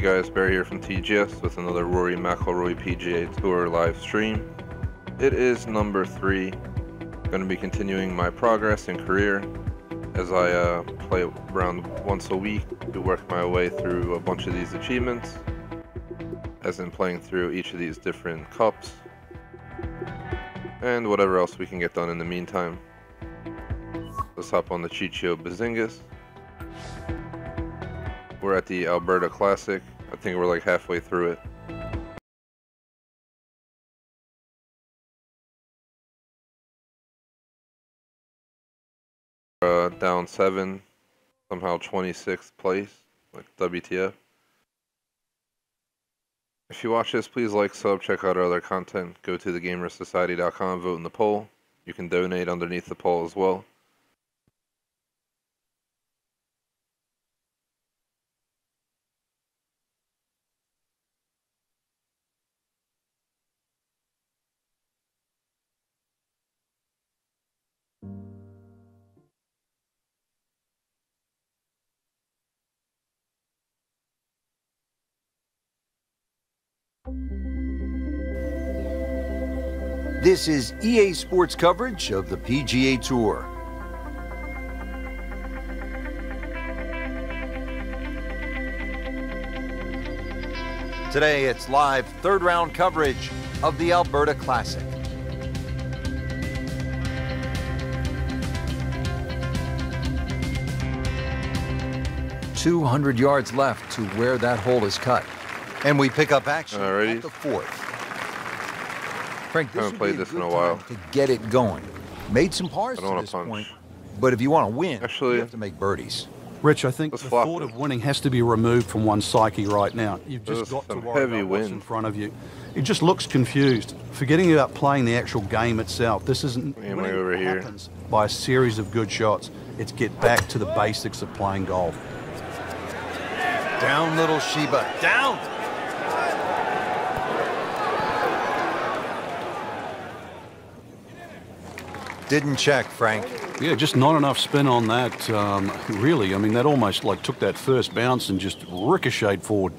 guys, Bear here from TGS with another Rory McIlroy PGA Tour live stream. It is number 3. Going to be continuing my progress and career as I play around once a week to work my way through a bunch of these achievements, as in playing through each of these different cups and whatever else we can get done in the meantime. Let's hop on the Chicho Bazingas. We're at the Alberta Classic. I think we're like halfway through it. Down 7, somehow 26th place, like WTF. If you watch this, please like, sub, check out our other content. Go to thegamersociety.com, vote in the poll. You can donate underneath the poll as well. This is EA Sports coverage of the PGA Tour. Today it's live third round coverage of the Alberta Classic. .200 yards left to where that hole is cut. And we pick up action at the 4th. Frank, this haven't played this in a while to get it going. Made some pars to this point, but if you want to win, you have to make birdies. Rich, I think the thought of winning has to be removed from one's psyche right now. You've just got to worry about what's in front of you. It just looks confused, forgetting about playing the actual game itself. This isn't winning over here. Happens by a series of good shots. It's get back to the basics of playing golf. Down, little Sheba, down. Didn't check, Frank. Yeah, just not enough spin on that, really. I mean, that almost like took that first bounce and just ricocheted forward.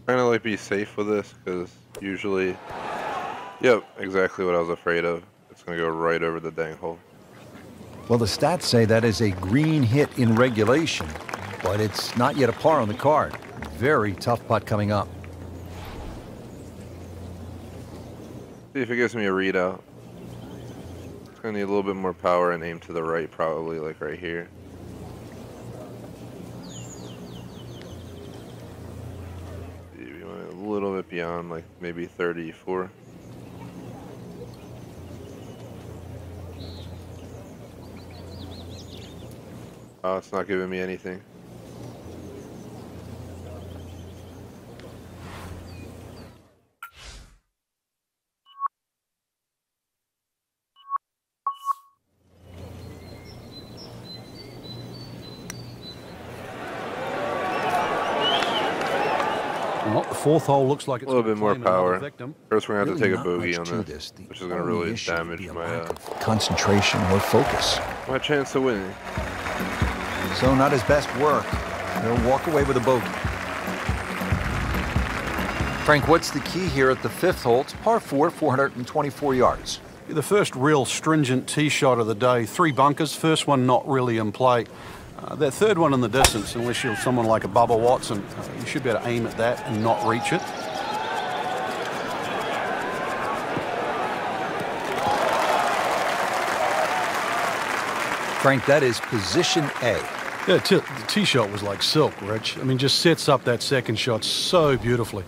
Trying to like be safe with this, because usually, yep, exactly what I was afraid of. It's gonna go right over the dang hole. Well, the stats say that is a green hit in regulation, but it's not yet a par on the card. Very tough putt coming up. See if it gives me a readout. It's gonna need a little bit more power and aim to the right, probably like right here. A little bit beyond, like maybe 34. Oh, it's not giving me anything. Well, the 4th hole looks like it's a little bit more power. First, we're gonna have to take a really boogie on this, which is gonna really damage my concentration or focus. My chance of winning. So not his best work. He'll walk away with a bogey. Frank, what's the key here at the 5th hole? It's par 4, 424 yards. The first real stringent tee shot of the day. 3 bunkers. First one not really in play. That third one in the distance, unless you're someone like a Bubba Watson, you should be able to aim at that and not reach it. Frank, that is position A. Yeah, the tee shot was like silk, Rich. I mean, just sets up that second shot so beautifully.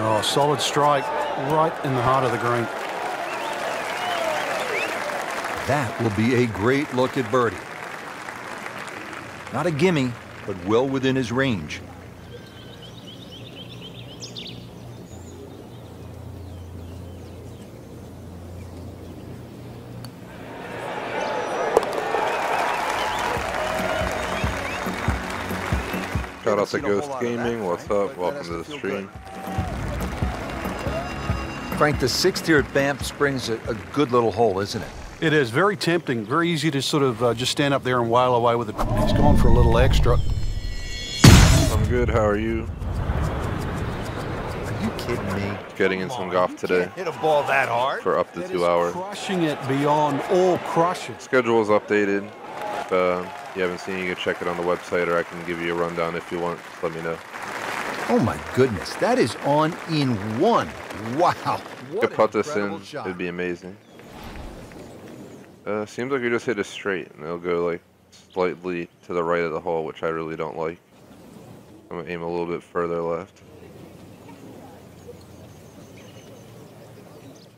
Oh, solid strike right in the heart of the green. That will be a great look at birdie. Not a gimme, but well within his range. out to Ghost Gaming. What's up? Welcome to the stream. Frank, the 6th here at Banff Springs, a good little hole, isn't it? It is very tempting, very easy to sort of just stand up there and wail away with it. He's gone for a little extra. I'm good. How are you? Are you kidding me? Getting in some golf today. Hit a ball that hard for up to 2 hours. Crushing it beyond all crushing. Schedule is updated. If you haven't seen it, you can check it on the website, or I can give you a rundown if you want. Just let me know. Oh my goodness, that is on in one. Wow. If you put this in, it'd be amazing. Seems like you just hit it straight, and it'll go like slightly to the right of the hole, which I really don't like. I'm gonna aim a little bit further left.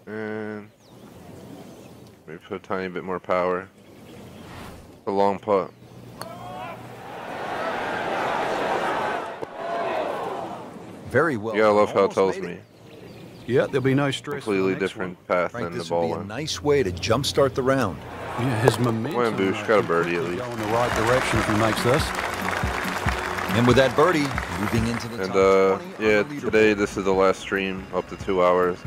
And maybe put a tiny bit more power. A long putt. Very well. Yeah, I love how it tells me. Yeah, there'll be no stress. Completely different path Frank, than the this ball would be a went. nice way to jumpstart the round. Yeah, his momentum. Wham boosh, got a birdie at least. Go in the right direction if he makes this. And with that birdie, moving into the top 20 yeah, on the today leaderboard. this is the last stream, up to 2 hours.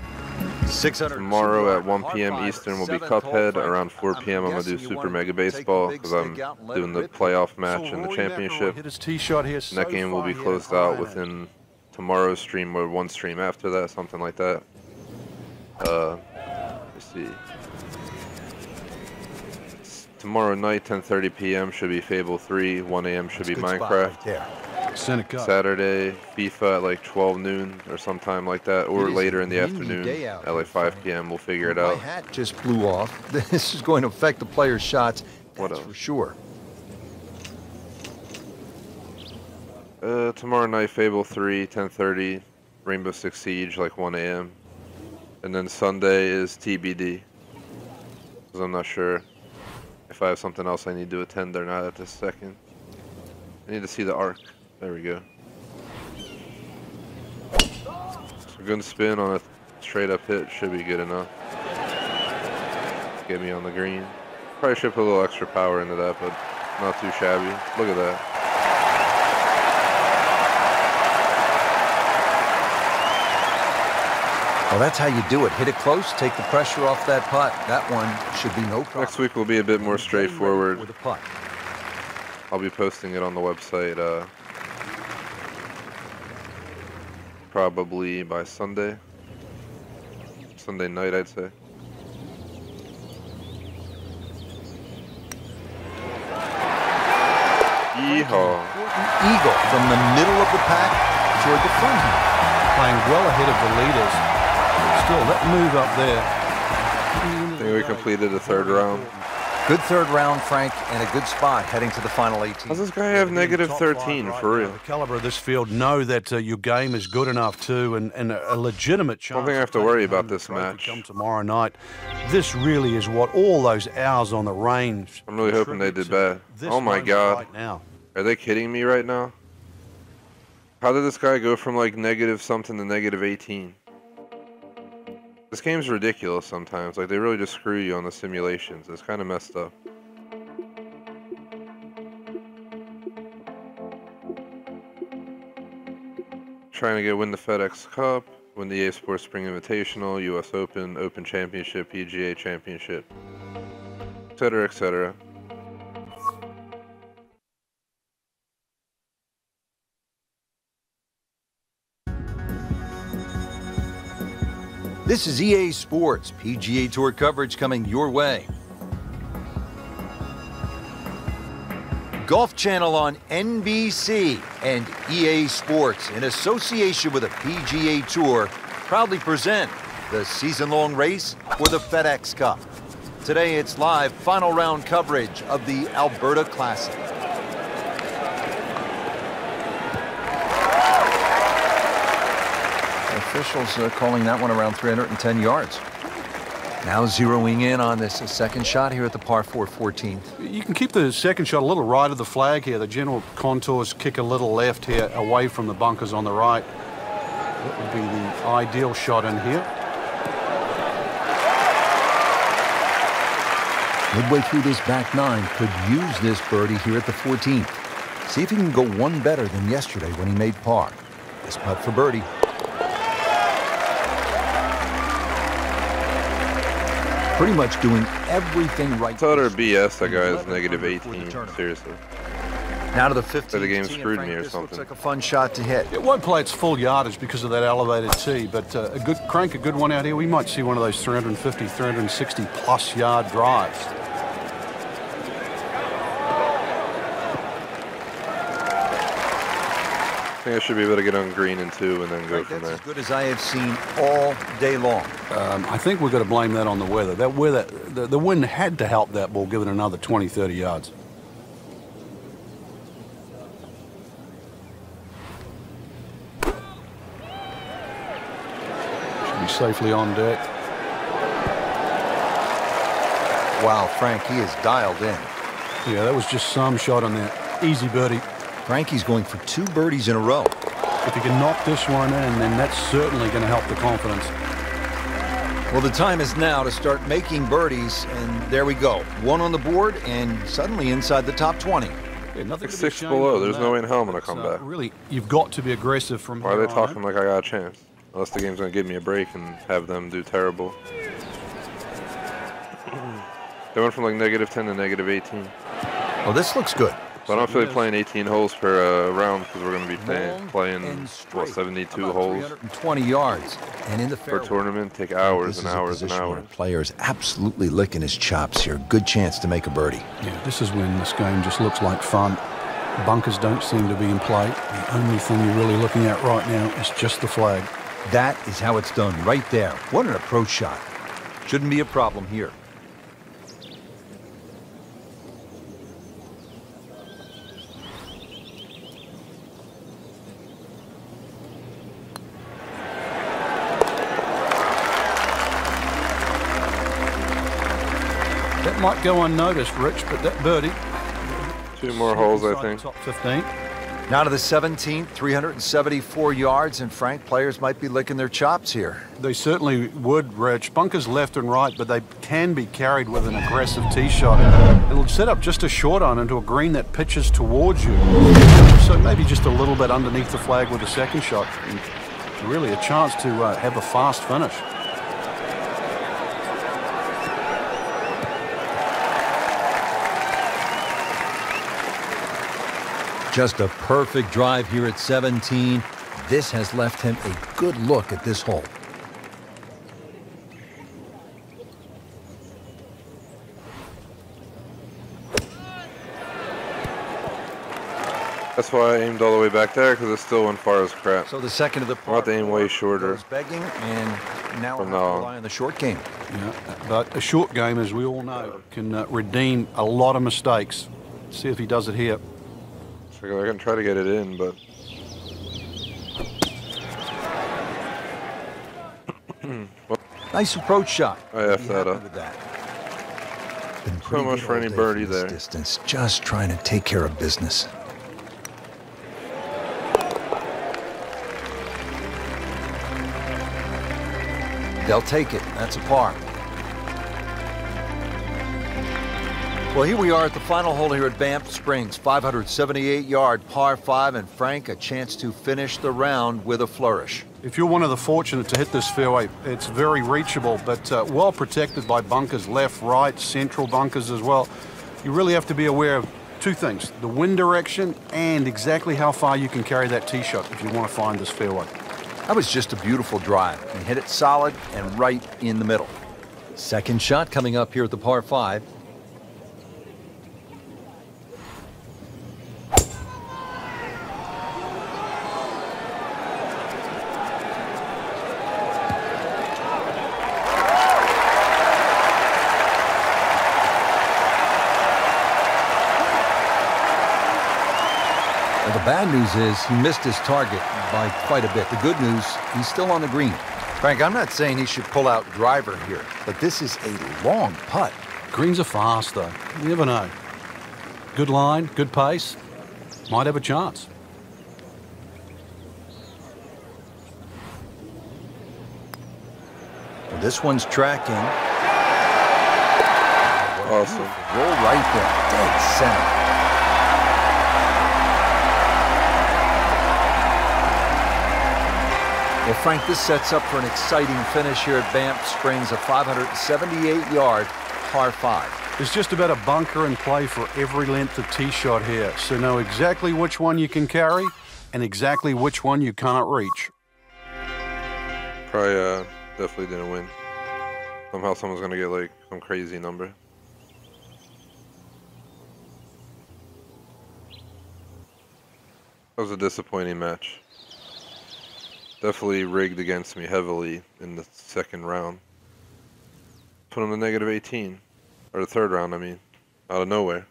600. Tomorrow at 1 p.m. Eastern will be Cuphead. Around 4 p.m. I'm going to do Super Mega Baseball because I'm doing the playoff match and the championship. Hit his tee shot here And that game will be closed out within tomorrow's stream or one stream after that, something like that. Let's see. Tomorrow night, 10:30 p.m. should be Fable 3. 1 a.m. should be Minecraft. Saturday, FIFA at like 12 noon or sometime like that, or later in the afternoon at like 5 p.m. We'll figure it out. My hat just blew off. This is going to affect the players' shots. That's for sure. Tomorrow night, Fable 3, 10:30, Rainbow Six Siege, like 1 a.m. And then Sunday is TBD. Because I'm not sure if I have something else I need to attend or not at this second. I need to see the arc. There we go. So good spin on a straight up hit should be good enough. Get me on the green. Probably should put a little extra power into that, but not too shabby. Look at that. Well, that's how you do it. Hit it close, take the pressure off that putt. That one should be no problem. Next week will be a bit more straightforward. With a putt. I'll be posting it on the website probably by Sunday. Sunday night, I'd say. Yeehaw. Eagle from the middle of the pack toward the front here. Playing well ahead of the leaders. Still, that move up there. I think we completed the third round. Good third round, Frank, and a good spot heading to the final 18. How's this guy have negative 13 for real? The caliber of this field, know that your game is good enough too, and a legitimate chance. I don't think I have to worry about this match. Come tomorrow night. This really is what all those hours on the range. I'm really hoping they did bad. Oh my God. Right now. Are they kidding me right now? How did this guy go from like negative something to negative 18? This game's ridiculous sometimes. Like, they really just screw you on the simulations. It's kind of messed up. Trying to win the FedEx Cup, win the EA Sports Spring Invitational, US Open, Open Championship, PGA Championship, etc., etc. This is EA Sports PGA Tour coverage coming your way. Golf Channel on NBC and EA Sports, in association with the PGA Tour, proudly present the season-long race for the FedEx Cup. Today it's live final round coverage of the Alberta Classic. Officials calling that one around 310 yards. Now zeroing in on this second shot here at the par 4 14th. You can keep the second shot a little right of the flag here. The general contours kick a little left here, away from the bunkers on the right. That would be the ideal shot in here. Midway through this back nine, could use this birdie here at the 14th. See if he can go one better than yesterday when he made par. This putt for birdie. Pretty much doing everything right. It's utter BS that guy is negative 18. Seriously. Now to the 15th. The game screwed me or something. Looks like a fun shot to hit. It won't play its full yardage because of that elevated tee, but a good one out here. We might see one of those 350, 360 plus yard drives. I think I should be able to get on green in 2 and then go from there. That's as good as I have seen all day long. I think we've got to blame that on the weather. That weather, the wind had to help that ball give it another 20, 30 yards. Should be safely on deck. Wow, Frank, he is dialed in. Yeah, that was just some shot on that. Easy birdie. Frankie's going for 2 birdies in a row. If he can knock this one in, then that's certainly going to help the confidence. Well, the time is now to start making birdies, and there we go. 1 on the board, and suddenly inside the top 20. Yeah, nothing 6 below. There's no way in hell I'm going to come back. Really, you've got to be aggressive from here. Why are they talking like I got a chance? Unless the game's going to give me a break and have them do terrible. They went from like negative 10 to negative 18. Well, this looks good. So I don't feel like playing 18 holes per round because we're going to be playing what, 72 holes 320 yards, and in the per tournament. Take hours and hours and hours. Players absolutely licking his chops here. Good chance to make a birdie. Yeah, this is when this game just looks like fun. Bunkers don't seem to be in play. The only thing you're really looking at right now is just the flag. That is how it's done right there. What an approach shot. Shouldn't be a problem here. That might go unnoticed, Rich, but that birdie. 2 more holes, I think. Top 15. Now to the 17th, 374 yards, and Frank, players might be licking their chops here. They certainly would, Rich. Bunkers left and right, but they can be carried with an aggressive tee shot. It'll set up just a short iron into a green that pitches towards you. So maybe just a little bit underneath the flag with the second shot. And really a chance to have a fast finish. Just a perfect drive here at 17. This has left him a good look at this hole. That's why I aimed all the way back there, because it still went far as crap. So the second of the I'll have to aim way shorter. Begging, and now we'll have to rely on the short game. Yeah, but a short game, as we all know, can redeem a lot of mistakes. See if he does it here. So I can try to get it in, but nice approach shot. I effed that up. So much for any birdie there. Distance, just trying to take care of business. They'll take it. That's a par. Well, here we are at the final hole here at Banff Springs. 578-yard par 5, and Frank, a chance to finish the round with a flourish. If you're one of the fortunate to hit this fairway, it's very reachable, but well protected by bunkers, left, right, central bunkers as well. You really have to be aware of 2 things, the wind direction and exactly how far you can carry that tee shot if you want to find this fairway. That was just a beautiful drive. He hit it solid and right in the middle. Second shot coming up here at the par 5. Well, the bad news is he missed his target by quite a bit. The good news, he's still on the green. Frank, I'm not saying he should pull out driver here, but this is a long putt. Greens are fast, though. You never know. Good line, good pace. Might have a chance. Well, this one's tracking. Awesome. Roll right there, dead center. Well, Frank, this sets up for an exciting finish here at Banff Springs, a 578-yard par 5. There's just about a bunker in play for every length of tee shot here, so know exactly which one you can carry and exactly which one you cannot reach. Probably definitely didn't win. Somehow someone's going to get like some crazy number. That was a disappointing match. Definitely rigged against me heavily in the second round. Put him to negative 18. Or the third round, I mean. Out of nowhere.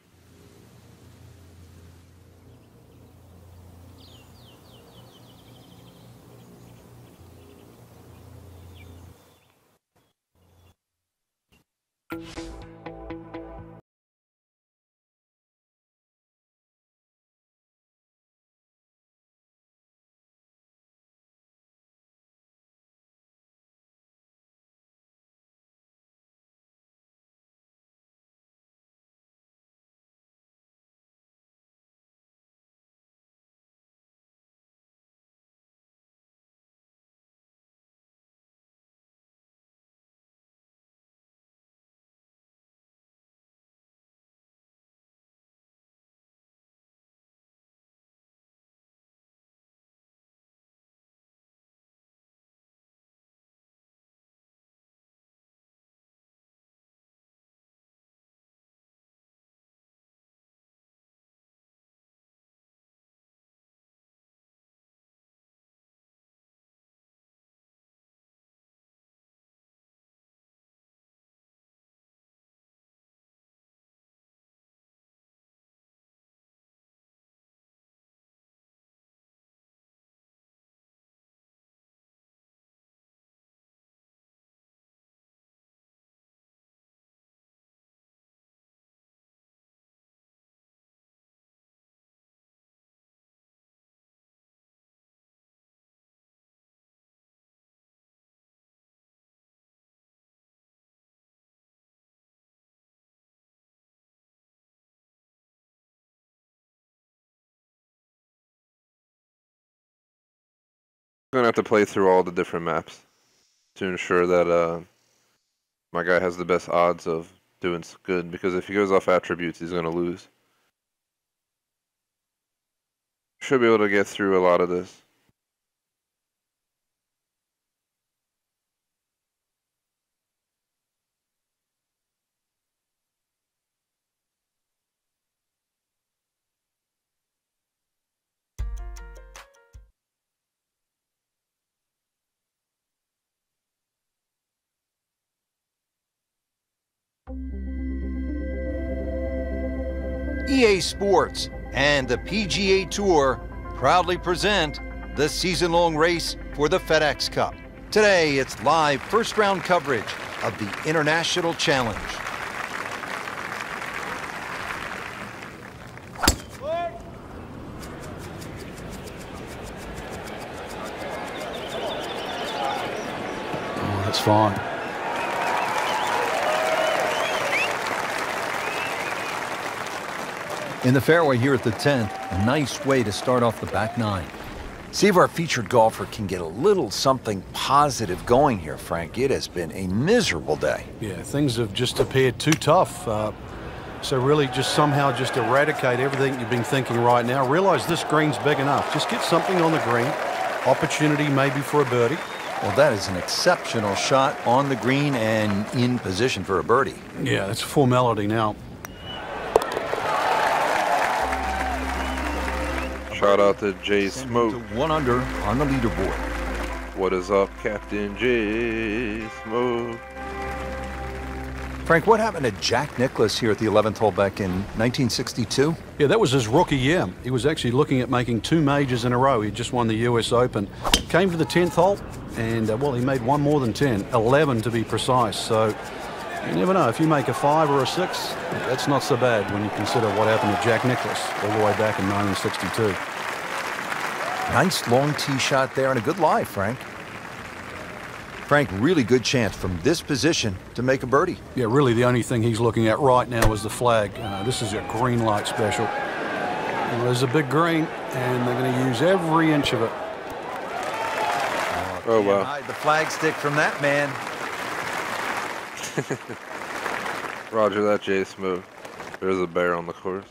I'm gonna have to play through all the different maps to ensure that my guy has the best odds of doing good, because if he goes off attributes, he's gonna lose. Should be able to get through a lot of this. EA Sports and the PGA Tour proudly present the season-long race for the FedEx Cup. Today, it's live first-round coverage of the International Challenge. Oh, that's fine. In the fairway here at the 10th, a nice way to start off the back nine. See if our featured golfer can get a little something positive going here, Frank. It has been a miserable day. Yeah, things have just appeared too tough. So really just somehow just eradicate everything you've been thinking right now. Realize this green's big enough. Just get something on the green. Opportunity maybe for a birdie. Well, that is an exceptional shot on the green and in position for a birdie. Yeah, that's a formality now. Shout out to Jay Smoke. 1 under on the leaderboard. What is up, Captain Jay Smoke? Frank, what happened to Jack Nicklaus here at the 11th hole back in 1962? Yeah, that was his rookie year. He was actually looking at making 2 majors in a row. He just won the US Open. Came to the 10th hole, and, well, he made one more than 10, 11 to be precise. So you never know. If you make a 5 or a 6, that's not so bad when you consider what happened to Jack Nicklaus all the way back in 1962. Nice long tee shot there and a good lie, Frank. Frank, really good chance from this position to make a birdie. Yeah, really the only thing he's looking at right now is the flag. This is a green light special. There's a big green, and they're going to use every inch of it. Oh, wow. Hide the flag stick from that man. Roger that, Jay Smooth. There's a bear on the course.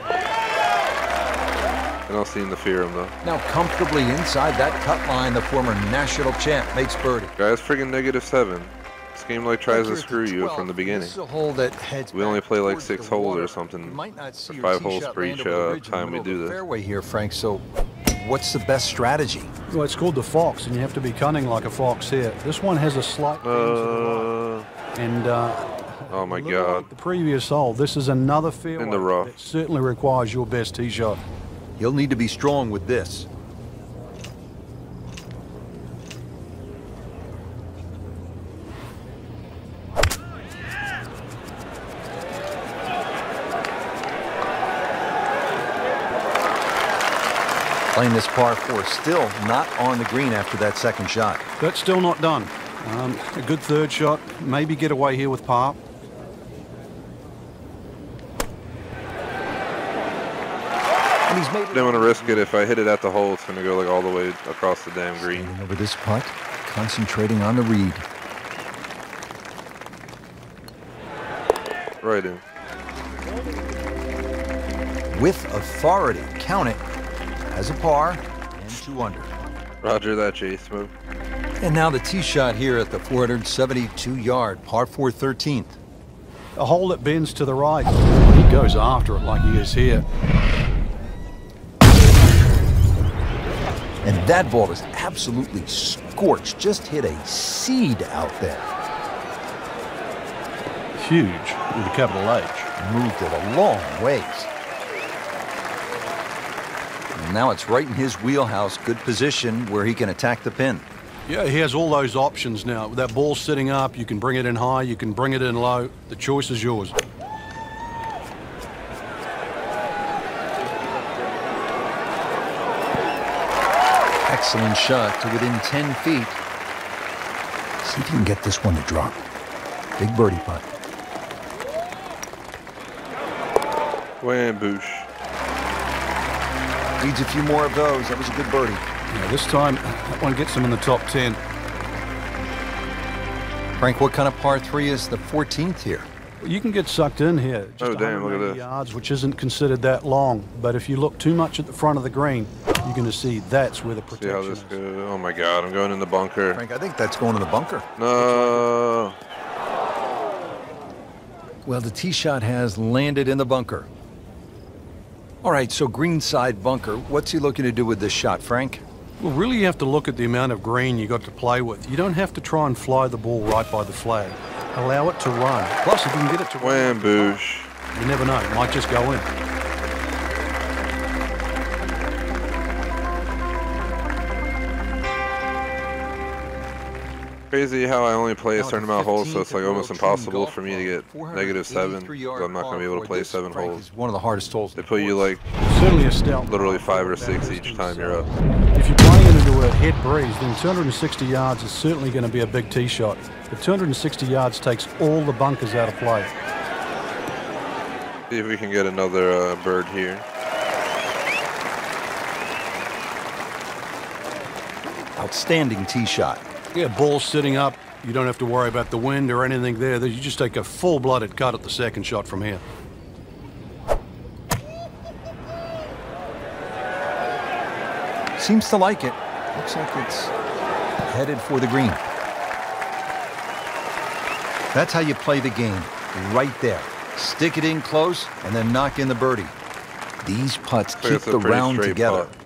I don't seem to fear him, though. Now comfortably inside that cut line, the former national champ makes birdie. Guy's friggin' -7. This game like tries to screw you from the beginning. This is a hole that heads we only play like 6 holes water. or something, Might not see or 5 holes for each time we do this. Fairway here, Frank. So, what's the best strategy? Well, it's called the fox, and you have to be cunning like a fox here. This one has a slight bend to the right. And oh my God! Like the previous hole, this is another fairway in the rough. that certainly requires your best tee shot. He'll need to be strong with this. Playing this par 4, still not on the green after that second shot. That's still not done. A good third shot, maybe get away here with par. Didn't want to risk it. If I hit it at the hole, it's going to go like all the way across the damn green. Standing over this putt, concentrating on the read. Right in. With authority, count it as a par and 2 under. Roger that, Jay Smooth. And now the tee shot here at the 472-yard par 4 13th. A hole that bends to the right. He goes after it like he is here. And that ball is absolutely scorched. Just hit a seed out there. Huge with a capital H. Moved it a long ways. And now it's right in his wheelhouse. Good position where he can attack the pin. Yeah, he has all those options now. With that ball sitting up, you can bring it in high, you can bring it in low. The choice is yours. Excellent shot to within 10 feet. See if you can get this one to drop. Big birdie putt. Wham-boosh. Needs a few more of those. That was a good birdie. Yeah, this time, that one gets him in the top 10. Frank, what kind of par 3 is the 14th here? Well, you can get sucked in here. Just oh, damn, look at this. yards, which isn't considered that long. But if you look too much at the front of the green, you're going to see that's where the protection See how this goes. Oh, my God. I'm going in the bunker. Frank, I think that's going in the bunker. No. Well, the tee shot has landed in the bunker. All right, so greenside bunker. What's he looking to do with this shot, Frank? Well, really you have to look at the amount of green you got to play with. You don't have to try and fly the ball right by the flag. Allow it to run. Plus, if you can get it to run, Wham-boosh. you never know. It might just go in. Crazy how I only play a certain amount of holes, so it's like almost impossible for me to get -7. Because I'm not going to be able to play 7 holes. One of the hardest holes. They put you like Certainly a stout. literally 5 or 6 each time you're up. If you're playing it into a head breeze, then 260 yards is certainly going to be a big tee shot. But 260 yards takes all the bunkers out of play. See if we can get another bird here. Outstanding tee shot. Yeah, ball sitting up. You don't have to worry about the wind or anything there. You just take a full-blooded cut at the second shot from here. Seems to like it. Looks like it's headed for the green. That's how you play the game. Right there. Stick it in close and then knock in the birdie. These putts keep the round together. Putt.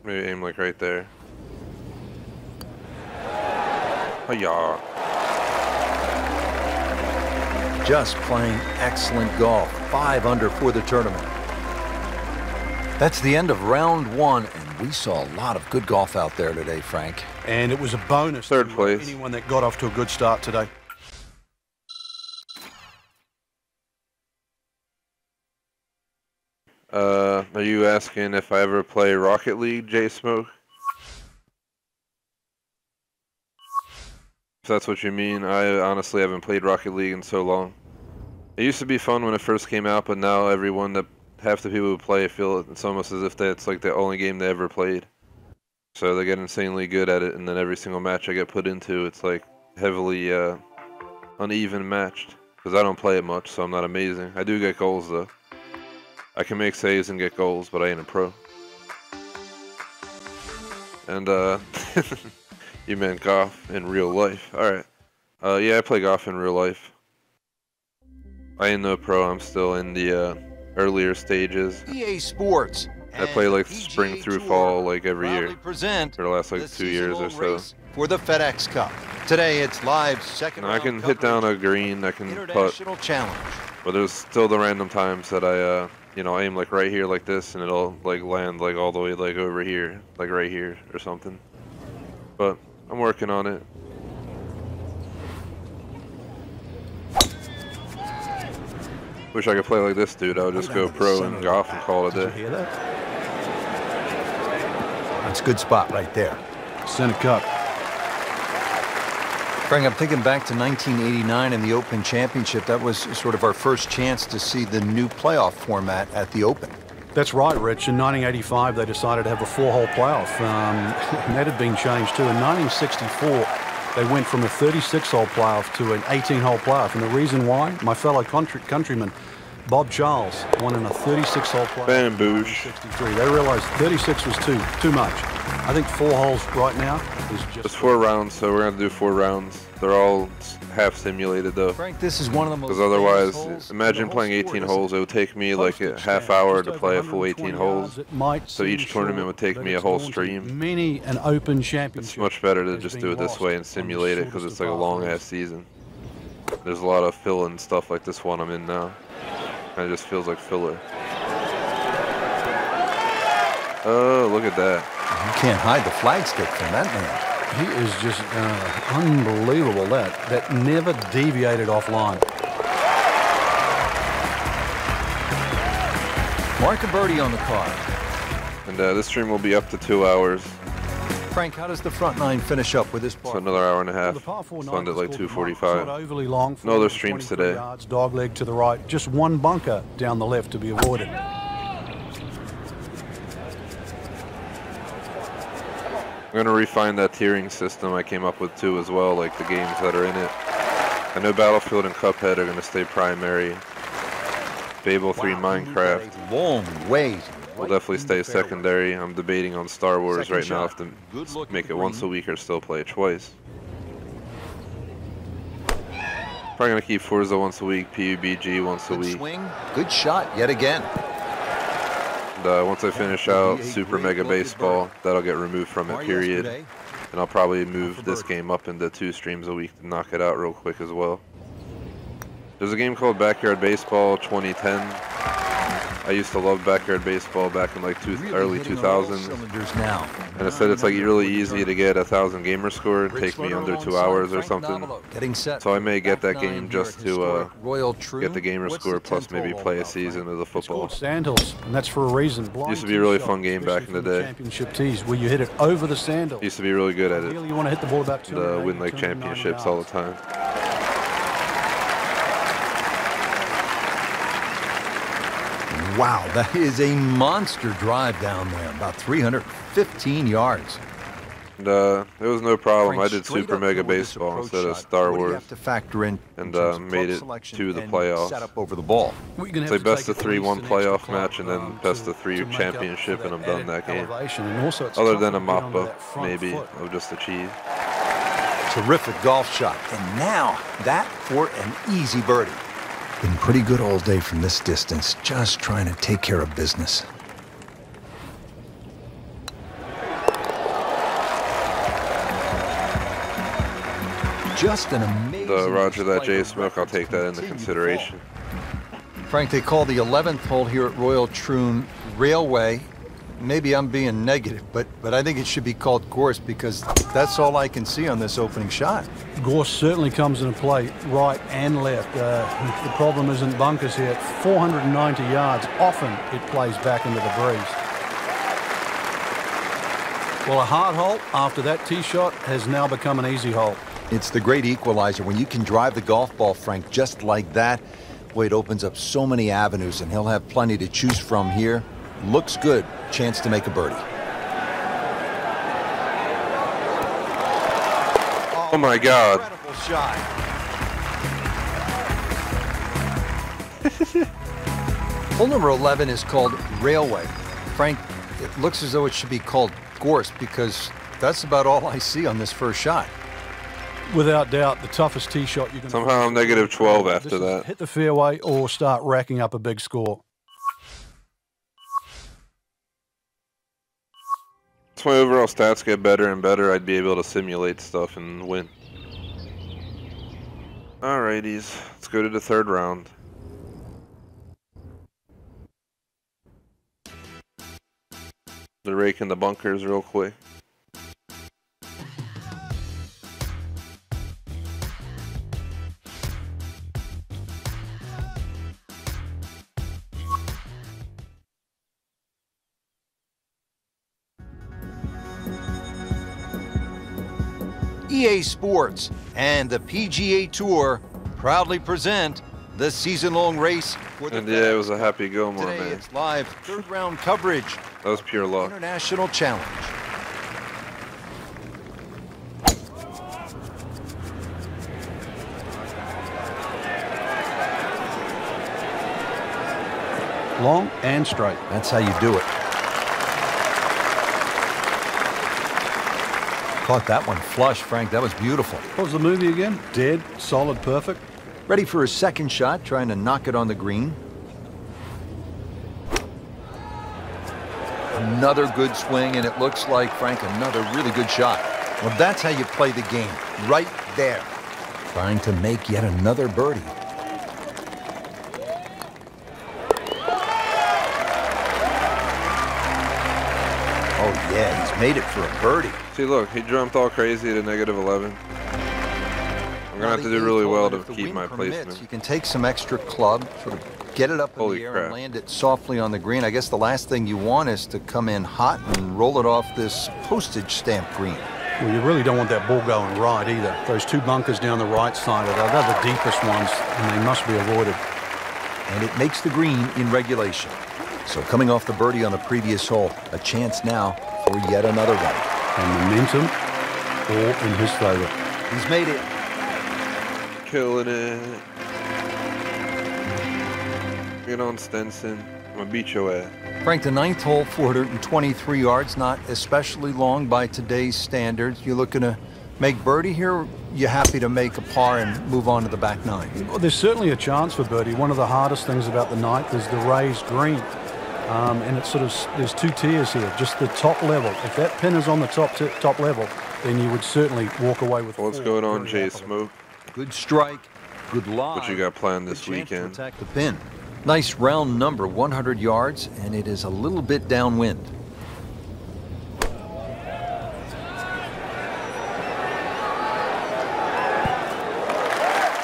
Maybe aim like right there. Hi-ya. Just playing excellent golf. 5 under for the tournament. That's the end of round 1, and we saw a lot of good golf out there today, Frank. And it was a bonus Third to place. anyone that got off to a good start today. Are you asking if I ever play Rocket League, Jay Smoke? If that's what you mean, I honestly haven't played Rocket League in so long. It used to be fun when it first came out, but now everyone that half the people who play feel it's almost as if it's like the only game they ever played. So they get insanely good at it, and then every single match I get put into, it's like heavily uneven matched. Because I don't play it much, so I'm not amazing. I do get goals though. I can make saves and get goals, but I ain't a pro. And you meant golf in real life. Alright. Yeah, I play golf in real life. I ain't no pro, I'm still in the earlier stages. EA Sports. I play like spring through fall like every year for the last like 2 years or so. For the FedEx Cup. Today it's live second round. I can hit down a green, I can putt. But there's still the random times that I you know, aim like right here like this and it'll like land like all the way like over here, like right here or something. But I'm working on it. Wish I could play like this dude. I would just go pro in golf and call it a day. That's a good spot right there. Center cup. Frank, I'm thinking back to 1989 in the Open Championship. That was sort of our first chance to see the new playoff format at the Open. That's right, Rich. In 1985, they decided to have a 4-hole playoff. And that had been changed too. In 1964, they went from a 36-hole playoff to an 18-hole playoff. And the reason why, my fellow countryman, Bob Charles, won in a 36-hole playoff. Bam, boosh. 63. They realized 36 was too much. I think 4 holes right now is just... It's 4 rounds, so we're going to do 4 rounds. They're all half simulated, though. Frank, this is one of the most... Because otherwise, imagine playing 18 holes. It would take me like a half hour to play a full 18 holes. So each tournament would take me a whole stream. Many an Open Championship. It's much better to just do it this way and simulate it because it's like a long-ass season. There's a lot of fill-in stuff like this one I'm in now. And it just feels like filler. Oh, look at that. You can't hide the flagstick from that man. He is just unbelievable. That never deviated offline. Mark a birdie on the card. And this stream will be up to 2 hours. Frank, how does the front 9 finish up with this par? So another hour and a half. It's on at like 2:45. No other streams today. Dog leg to the right. Just one bunker down the left to be avoided. I'm going to refine that tiering system I came up with too as well, like the games that are in it. I know Battlefield and Cuphead are going to stay primary. Fable 3 Minecraft long ways will definitely stay secondary. I'm debating on Star Wars right now if to make it once a week or still play it twice. Probably going to keep Forza once a week, PUBG once a week. Swing, good shot yet again. And once I finish out Super Mega Baseball, that'll get removed from it, period. And I'll probably move this game up into 2 streams a week to knock it out real quick as well. There's a game called Backyard Baseball 2010. I used to love Backyard Baseball back in like early 2000s. And it said it's like really easy to get 1,000 gamer score and take me under 2 hours or something. So I may get that game just to get the gamer score plus maybe play a season of the football. Sandhills, and that's for a reason. Used to be a really fun game back in the day. Championship tees where you hit it over the sandhill. Used to be really good at it. You want to hit the ball about 200, win like championships all the time. Wow, that is a monster drive down there, about 315 yards. And it was no problem. I did Super Mega Baseball instead of Star Wars, and made it to the playoffs. Over the ball. It's like best of 3 one playoff match, and then best of 3 championship, and I'm done in that game. Other than a mop-up, maybe, of just a cheese. Terrific golf shot, and now that for an easy birdie. Been pretty good all day from this distance, just trying to take care of business. Just an amazing... Roger that, J-Smoke, I'll take that into consideration. Frank, they call the 11th hole here at Royal Troon Railway. Maybe I'm being negative, but I think it should be called course because that's all I can see on this opening shot. Gorse certainly comes into play right and left. The problem isn't bunkers here. At 490 yards, often it plays back into the breeze. Well, a hard hole after that tee shot has now become an easy hole. It's the great equalizer when you can drive the golf ball, Frank, just like that. Boy, it opens up so many avenues, and he'll have plenty to choose from here. Looks good. Chance to make a birdie. Oh my God. Incredible shot. Hole number 11 is called Railway. Frank, it looks as though it should be called Gorse because that's about all I see on this first shot. Without doubt, the toughest tee shot you can. Somehow I'm negative 12 after that. Hit the fairway or start racking up a big score. As my overall stats get better and better, I'd be able to simulate stuff and win. Alrighties, let's go to the third round. The rake in the bunkers real quick. EA Sports and the PGA Tour proudly present the season-long race for the And yeah, it was a happy Gilmore, Today man. it's live third-round coverage. That was pure luck. International Challenge. Long and straight. That's how you do it. Caught that one flush, Frank. That was beautiful. What was the movie again? Dead, solid, perfect. Ready for his second shot, trying to knock it on the green. Another good swing, and it looks like, Frank, another really good shot. Well, that's how you play the game, right there. Trying to make yet another birdie. Oh, yeah, he's made it for a birdie. See, look, he jumped all crazy to negative 11. I'm going to have to do really well to keep my placement. You can take some extra club, sort of get it up in the air and land it softly on the green. I guess the last thing you want is to come in hot and roll it off this postage stamp green. Well, you really don't want that ball going right either. Those two bunkers down the right side of that, they're the deepest ones, and they must be avoided. And it makes the green in regulation. So coming off the birdie on the previous hole, a chance now for yet another one. And momentum all in his favor. He's made it. Killing it. Get on, Stenson. I'm gonna beat your ass. Frank, the ninth hole, 423 yards, not especially long by today's standards. You looking to make birdie here, or you happy to make a par and move on to the back nine? Well, there's certainly a chance for birdie. One of the hardest things about the ninth is the raised green. And it's sort of, there's two tiers here, just the top level. If that pin is on the top level, then you would certainly walk away with. What's going on, Jay Smoke? Good strike, good lie. What you got planned this weekend? Attack the pin. Nice round number, 100 yards, and it is a little bit downwind.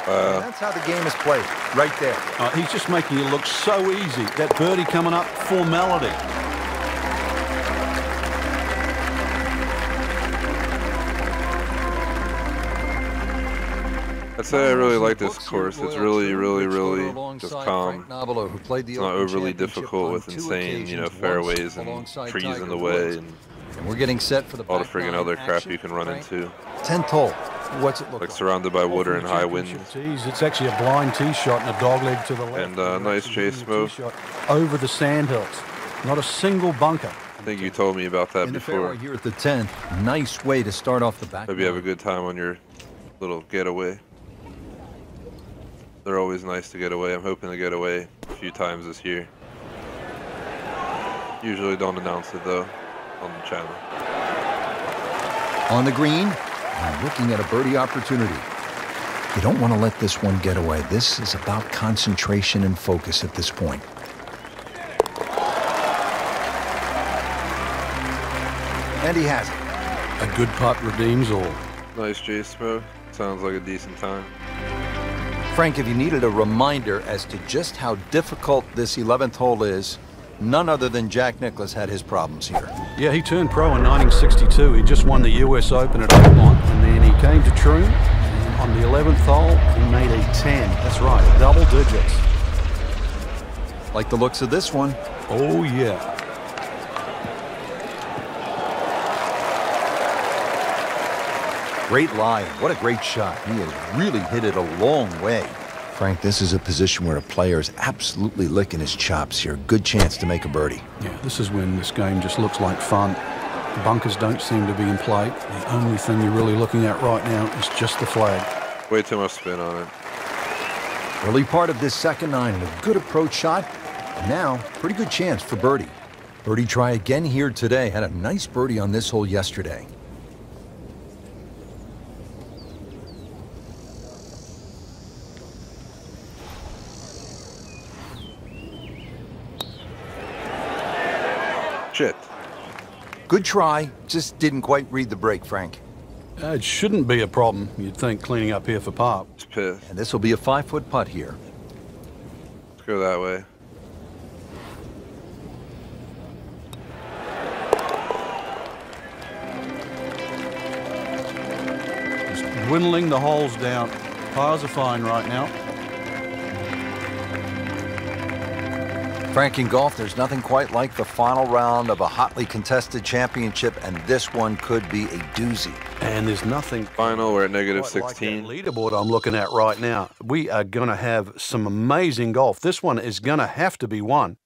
That's how the game is played, right there. He's just making it look so easy. That birdie coming up, formality. I'd say I really like this course. It's really just calm. It's not overly difficult with insane, fairways and trees in the way and we're getting set for the all the friggin' other crap you can run into. 10th hole. What's it look like? Surrounded by water and high winds. It's actually a blind tee shot and a dog leg to the left. And nice chase smoke. Over the sandhills. Not a single bunker. I think you told me about that in the before. Fairway here at the 10th. Nice way to start off the back. Hope you have a good time on your little getaway. They're always nice to get away. I'm hoping to get away a few times this year. Usually don't announce it though on the channel. On the green, and looking at a birdie opportunity. You don't want to let this one get away. This is about concentration and focus at this point. And he has it. A good putt redeems all. Nice J Smoke. Sounds like a decent time. Frank, if you needed a reminder as to just how difficult this 11th hole is, none other than Jack Nicklaus had his problems here. Yeah, he turned pro in 1962. He just won the US Open at Oakmont, and then he came to Troon. And on the 11th hole, he made a 10. That's right, double digits. Like the looks of this one. Oh, yeah. Great lie, and what a great shot. He has really hit it a long way. Frank, this is a position where a player is absolutely licking his chops here. Good chance to make a birdie. Yeah, this is when this game just looks like fun. The bunkers don't seem to be in play. The only thing you're really looking at right now is just the flag. Way too much spin on it. Early part of this second nine, and a good approach shot. And now, pretty good chance for birdie. Birdie try again here today. Had a nice birdie on this hole yesterday. Shit. Good try, just didn't quite read the break, Frank. It shouldn't be a problem, you'd think, cleaning up here for par. It's pissed. And this will be a 5-foot putt here. Let's go that way. Just dwindling the holes down. Pars are fine right now. Frank, in golf, there's nothing quite like the final round of a hotly contested championship, and this one could be a doozy. And there's nothing final. We're at negative 16. Like that leaderboard I'm looking at right now. We are going to have some amazing golf. This one is going to have to be won.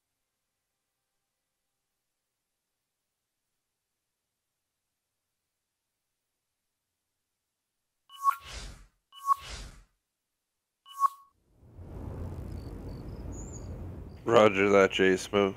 Roger that, Jay Smoke.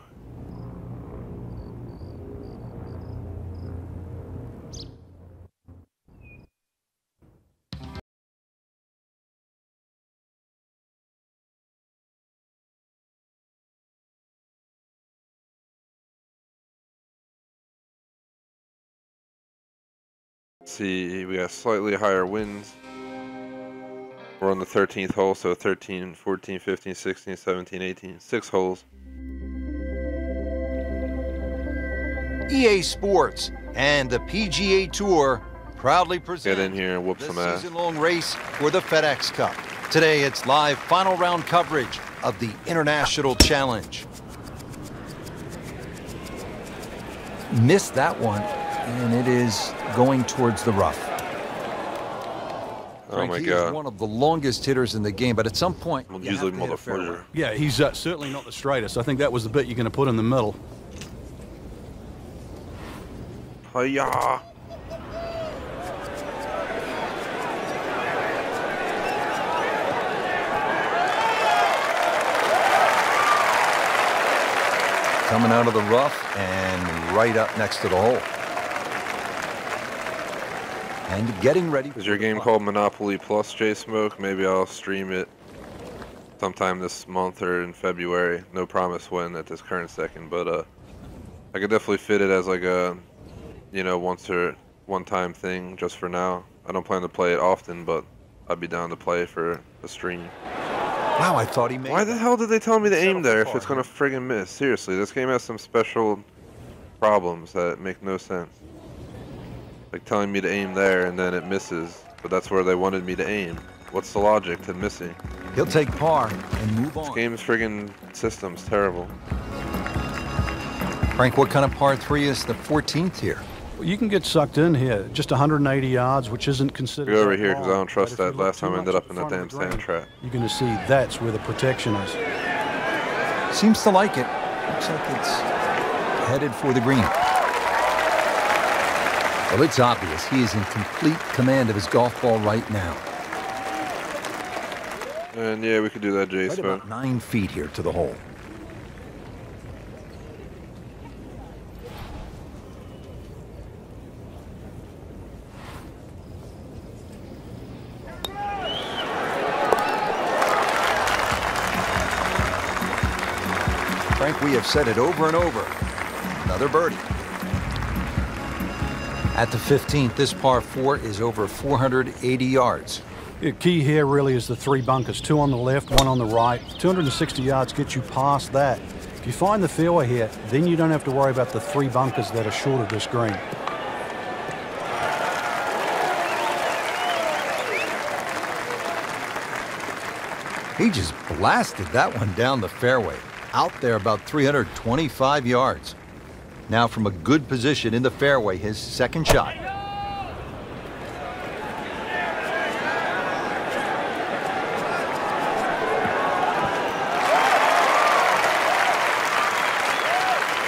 Let's see, we got slightly higher winds. We're on the 13th hole, so 13, 14, 15, 16, 17, 18. 6 holes. EA Sports and the PGA Tour proudly present Get in here and whoop some ass. Season-long race for the FedEx Cup. Today, it's live final round coverage of the International Challenge. Missed that one, and it is going towards the rough. Oh Frank, my he God. is one of the longest hitters in the game, but at some point, Usually motherfucker. Yeah, he's certainly not the straightest. I think that was the bit you're going to put in the middle. Hiya! Coming out of the rough and right up next to the hole. And getting ready. Is your game called Monopoly Plus, Jay Smoke? Maybe I'll stream it sometime this month or in February. No promise when at this current second, but I could definitely fit it as like a, you know, one-time thing just for now. I don't plan to play it often, but I'd be down to play for a stream. Wow, I thought he made. Why the hell did they tell me to aim there if it's gonna friggin' miss? Seriously, this game has some special problems that make no sense. Like telling me to aim there and then it misses, but that's where they wanted me to aim. What's the logic to missing? He'll take par and move on. This game's friggin' system's terrible. Frank, what kind of par 3 is the 14th here? Well, you can get sucked in here. Just 180 yards, which isn't considered. Go over here because I don't trust that. Last time I ended up in that damn sand trap. You're going to see that's where the protection is. Seems to like it. Looks like it's headed for the green. Well, it's obvious he is in complete command of his golf ball right now. And yeah, we could do that, Jay Right Smoke. about 9 feet here to the hole. Frank, we have said it over and over. Another birdie. At the 15th, this par 4 is over 480 yards. The key here really is the 3 bunkers, 2 on the left, 1 on the right. 260 yards gets you past that. If you find the fairway here, then you don't have to worry about the 3 bunkers that are short of this green. He just blasted that one down the fairway. out there about 325 yards. Now from a good position in the fairway, his second shot.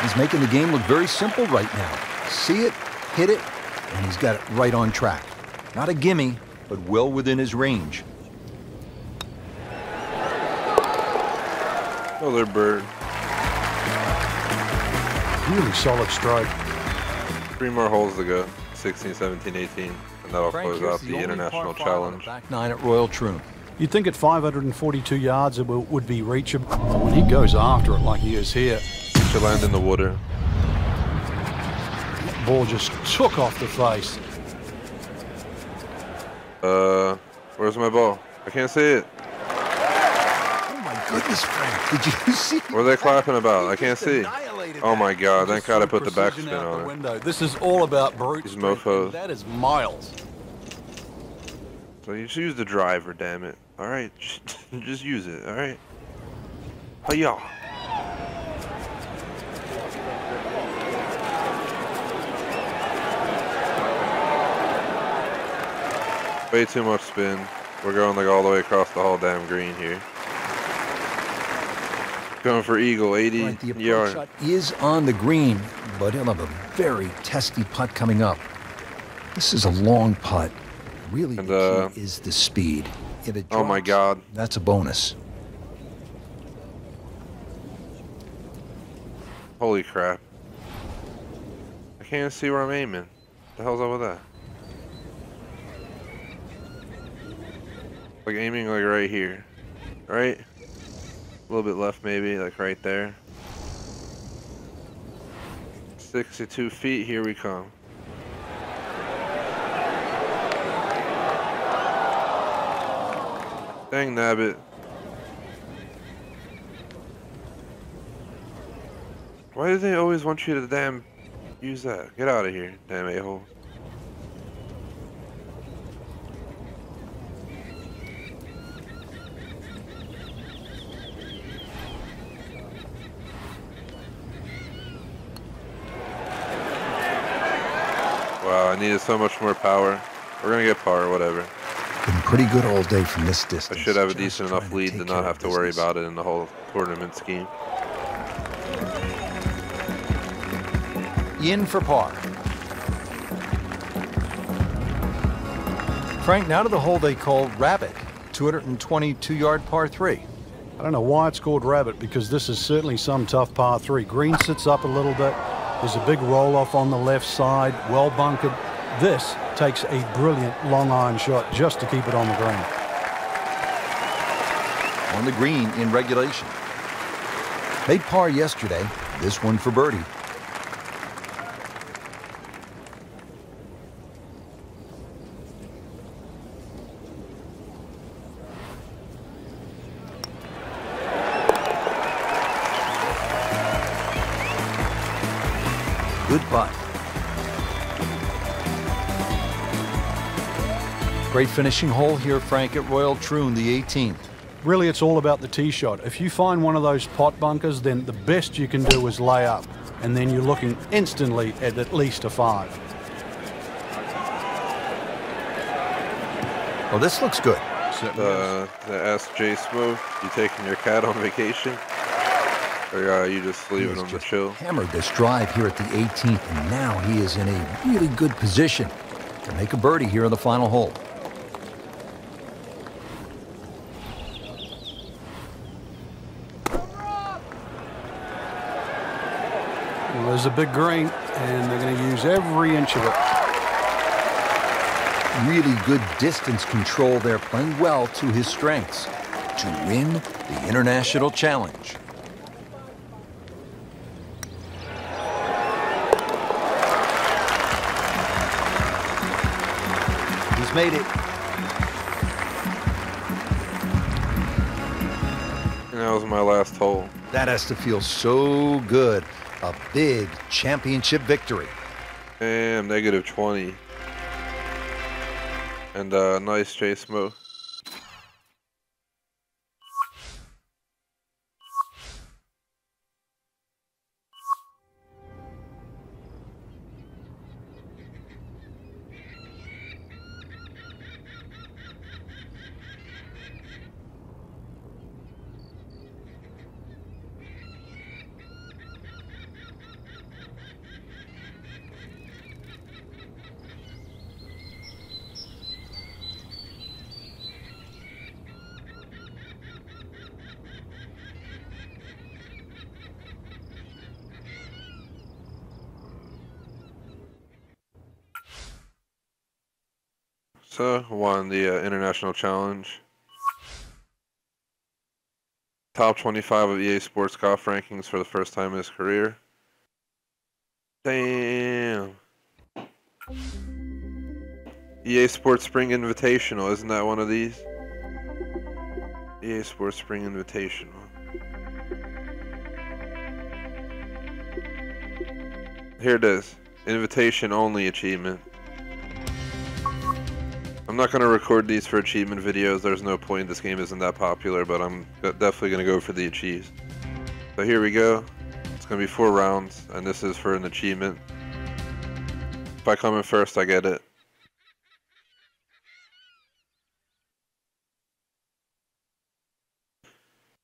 He's making the game look very simple right now. See it, hit it, and he's got it right on track. Not a gimme, but well within his range. Another bird. Really solid stroke. 3 more holes to go. 16, 17, 18. And that'll close out the International Challenge. Back 9 at Royal Troon. You'd think at 542 yards it would be reachable. When he goes after it like he is here. Should land in the water. That ball just took off the face. Where's my ball? I can't see it. Oh my goodness, Frank. Did you see? What are they clapping about? I can't see. Oh my God, thank God I put the backspin on it. This is all about brute These strength. mofos. That is miles. So you should use the driver, damn it. Alright, just use it, alright? Oh yeah. Way too much spin. We're going like all the way across the whole damn green here. Going for eagle, 80 Right, the approach yard. shot is on the green, but he'll have a very testy putt coming up. This is a long putt. Really, And, the key is the speed. If it Oh my drops, God. that's a bonus. Holy crap. I can't see where I'm aiming. The hell's up with that? Like aiming like right here. Right? A little bit left maybe, like right there. 62 feet, here we come. Dang nabbit. Why do they always want you to damn use that? Get out of here, damn a-hole. Wow, I needed so much more power. We're gonna get par, whatever. Been pretty good all day from this distance. I should have a Just decent trying enough lead to take not care have of to worry business. about it in the whole tournament scheme. In for par. Frank, now to the hole they call Rabbit, 222-yard par 3. I don't know why it's called Rabbit, because this is certainly some tough par 3. Green sits up a little bit. There's a big roll-off on the left side, well bunkered. This takes a brilliant long iron shot just to keep it on the green. On the green in regulation. Made par yesterday, this one for birdie. Good putt. Great finishing hole here, Frank, at Royal Troon, the 18th. Really, it's all about the tee shot. If you find one of those pot bunkers, then the best you can do is lay up, and then you're looking instantly at least a 5. Well, this looks good. The Ask Jay Smooth, you taking your cat on vacation? Or you just leaving him to chill? Hammered this drive here at the 18th, and now he is in a really good position to make a birdie here on the final hole. Well, there's a big green, and they're going to use every inch of it. Really good distance control there, playing well to his strengths to win the International Challenge. He's made it. And that was my last hole. That has to feel so good. A big championship victory. Damn, negative 20. And nice Jay Smooth. So, won the International Challenge. Top 25 of EA Sports golf rankings for the first time in his career. Damn. EA Sports Spring Invitational, isn't that one of these? EA Sports Spring Invitational. Here it is. Invitation only achievement. I'm not going to record these for achievement videos. There's no point. This game isn't that popular, but I'm definitely going to go for the achieves. So here we go. It's going to be 4 rounds, and this is for an achievement. If I come in first, I get it.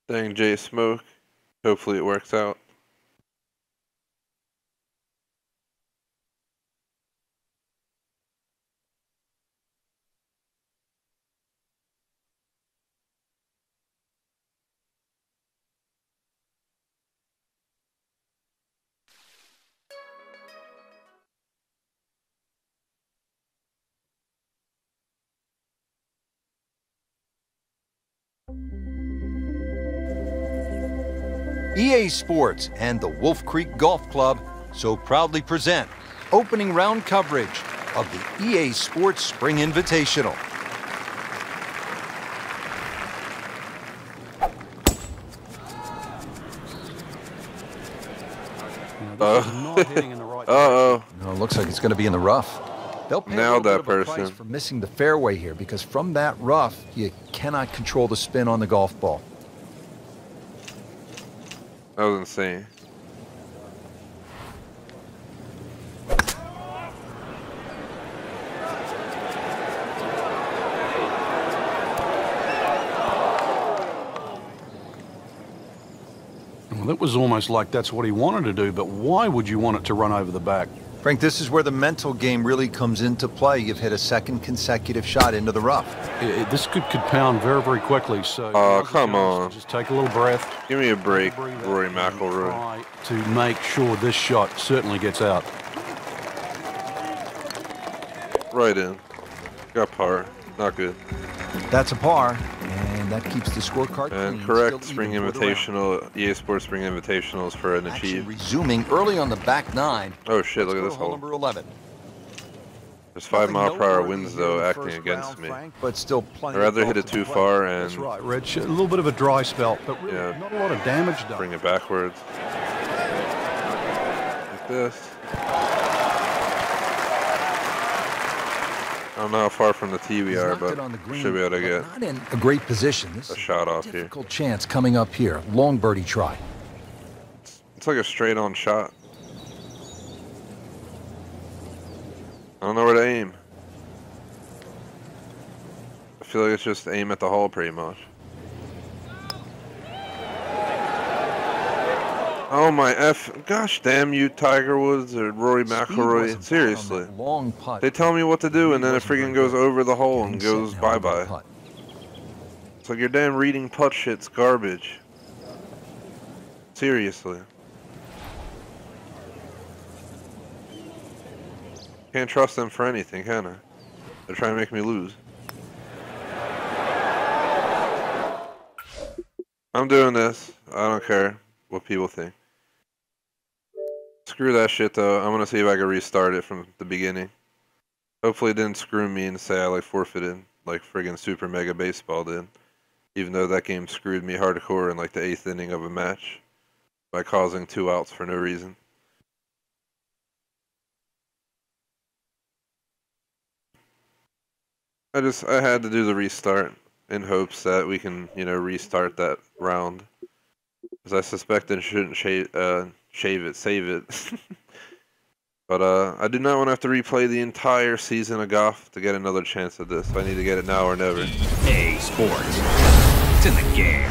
Dang Jay Smoke. Hopefully it works out. EA Sports and the Wolf Creek Golf Club so proudly present opening round coverage of the EA Sports Spring Invitational. Uh-oh. No, it looks like it's going to be in the rough. They'll pay Nailed a that little bit of a person price for missing the fairway here, because from that rough, you cannot control the spin on the golf ball. That was insane. Well, that was almost like that's what he wanted to do, but why would you want it to run over the back? Frank, this is where the mental game really comes into play. You've hit a second consecutive shot into the rough. This could pound very, very quickly. So, oh, come on. Just take a little breath. Give me a break, Rory McIlroy. Try to make sure this shot certainly gets out. Right in. Got par. Not good. That's a par, and that keeps the scorecard and clean. correct. Spring Invitational, EA Sports Spring Invitationals for an achieve. Resuming early on the back 9. Oh shit, look at this hole. Number 11. There's 5-mile-per-hour winds though acting against me. But still plenty. I'd rather hit it too far and. That's right, Rich. A little bit of a dry spell, but really not a lot of damage done. Bring it backwards. Like this. I don't know how far from the tee we are, but should be able to get not in a great position. This a shot off here. Difficult chance coming up here. Long birdie try. It's like a straight-on shot. I don't know where to aim. I feel like it's just aim at the hole pretty much. Oh my F, gosh damn you, Tiger Woods or Rory McIlroy, seriously. They tell me what to do and then it freaking goes over the hole and goes bye-bye. It's like your damn reading putt shit's garbage. Seriously. Can't trust them for anything, can I? They're trying to make me lose. I'm doing this. I don't care what people think. Screw that shit though. I'm gonna see if I can restart it from the beginning. Hopefully it didn't screw me and say I like forfeited like friggin' Super Mega Baseball did. Even though that game screwed me hardcore in like the 8th inning of a match by causing 2 outs for no reason. I had to do the restart in hopes that we can, you know, restart that round. Because I suspect it shouldn't save it. But I do not want to have to replay the entire season of golf to get another chance at this. I need to get it now or never. EA Sports. It's in the game.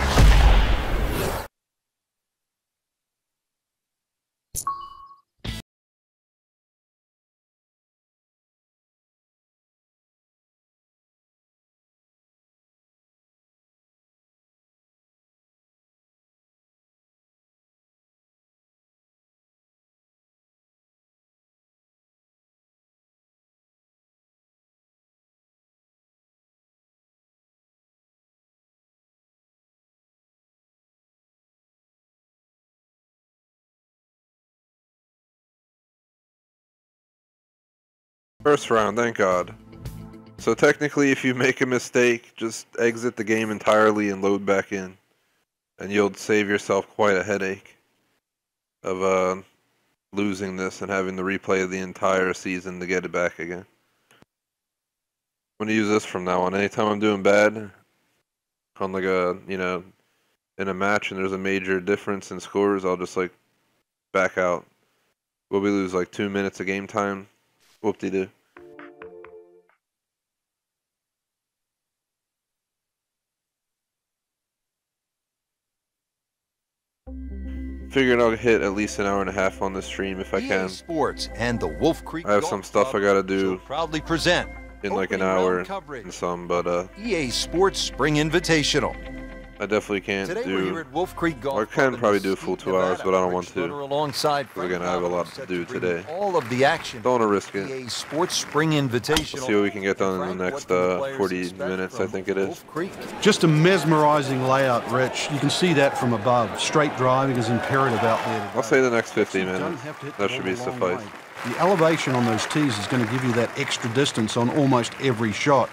First round, thank God. So technically, if you make a mistake, just exit the game entirely and load back in. And you'll save yourself quite a headache of losing this and having to replay the entire season to get it back again. I'm going to use this from now on. Anytime I'm doing bad on like a, you know, in a match and there's a major difference in scores, I'll just like back out. Will we lose like 2 minutes of game time? Whoop-de-doo. Figured I'll hit at least an hour and a half on the stream if I can. Sports and the Wolf Creek I have some stuff I gotta do proudly present in like an hour and some, but EA Sports Spring Invitational. I definitely can't Today do. We're here at Wolf Creek Golf Or I can probably do a full 2 hours, but I don't want to. Alongside Again, I have a lot to do today. All of the action. Don't want to risk it. EA Sports Spring Invitational. We'll see what we can get done in the next 40 minutes, I think it is. Just a mesmerizing layout, Rich. You can see that from above. Straight driving is imperative out there today. I'll say the next 50 minutes. That should be suffice. The elevation on those tees is going to give you that extra distance on almost every shot.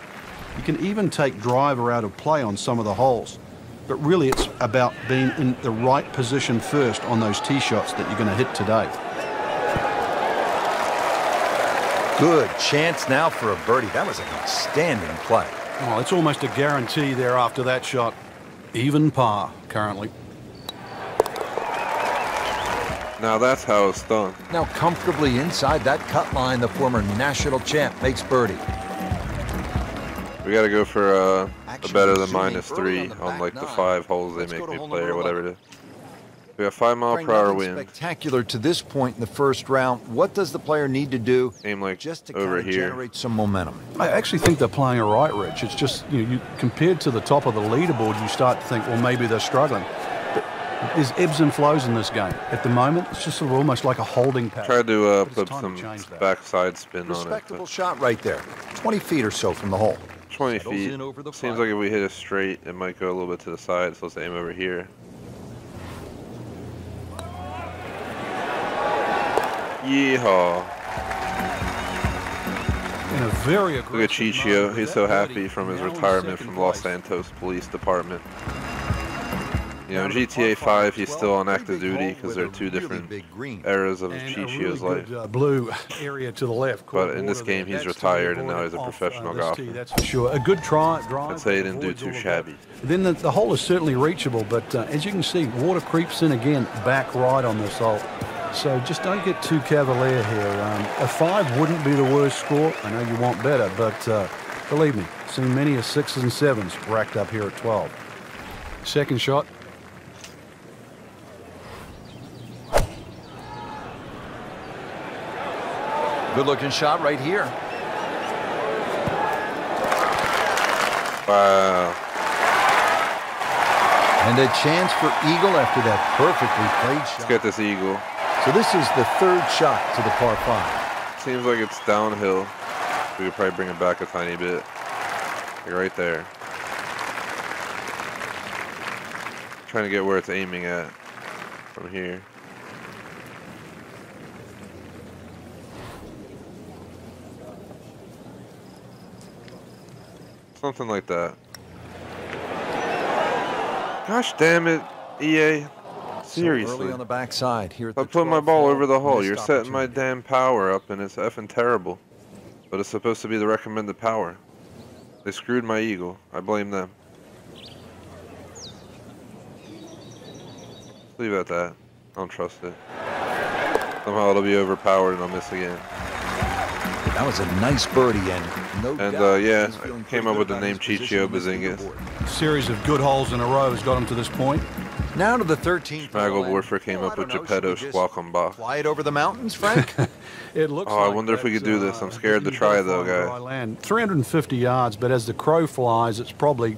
You can even take driver out of play on some of the holes. But really, it's about being in the right position first on those tee shots that you're going to hit today. Good chance now for a birdie. That was an outstanding play. Oh, it's almost a guarantee there after that shot. Even par currently. Now that's how it's done. Now comfortably inside that cut line, the former national champ makes birdie. We got to go for a better than -3 on like the 5 holes they make me play or whatever it is. We got 5-mile-per-hour wind. Spectacular to this point in the first round. What does the player need to do Aim like just to over kind of here. generate some momentum? I actually think they're playing it right, Rich. It's just, you compared to the top of the leaderboard, you start to think, well, maybe they're struggling. But there's ebbs and flows in this game. At the moment, it's just sort of almost like a holding pattern. Tried to put some backside spin on it. Respectable shot right there. 20 feet or so from the hole. 20 feet. Seems like if we hit it straight, it might go a little bit to the side, so let's aim over here. Yeehaw. In a very Look at Chichio. He's so happy from his retirement from Los Santos Police Department. You know, in GTA 5, he's still on active duty because they're 2 different eras of Chichio's life. Blue area to the left. But in this game, he's retired and now he's a professional golfer. That's for sure. A good drive. I'd say he didn't do too shabby. Then the hole is certainly reachable, but as you can see, water creeps in again back right on this hole. So just don't get too cavalier here. A 5 wouldn't be the worst score. I know you want better, but believe me, seen many a 6s and 7s racked up here at 12. Second shot. Good-looking shot right here. Wow. And a chance for eagle after that perfectly played shot. Let's get this eagle. So this is the 3rd shot to the par 5. Seems like it's downhill. We could probably bring it back a tiny bit. Like right there. Trying to get where it's aiming at from here. Something like that. Gosh damn it, EA. Seriously. So early on the backside here at I put my ball over the hole. You're setting my damn power up and it's effing terrible. But it's supposed to be the recommended power. They screwed my eagle. I blame them. Leave it at that. I don't trust it. Somehow it'll be overpowered and I'll miss again. That was a nice birdie, and yeah, I came up with the name Chichio Bazingas. A series of good holes in a row has got him to this point. Now to the 13th. Schmagelborfer came up with Geppetto Schwalkenbach. Fly it over the mountains, Frank? It looks I wonder if we could do this. I'm scared to try, though, guys. 350 yards, but as the crow flies, it's probably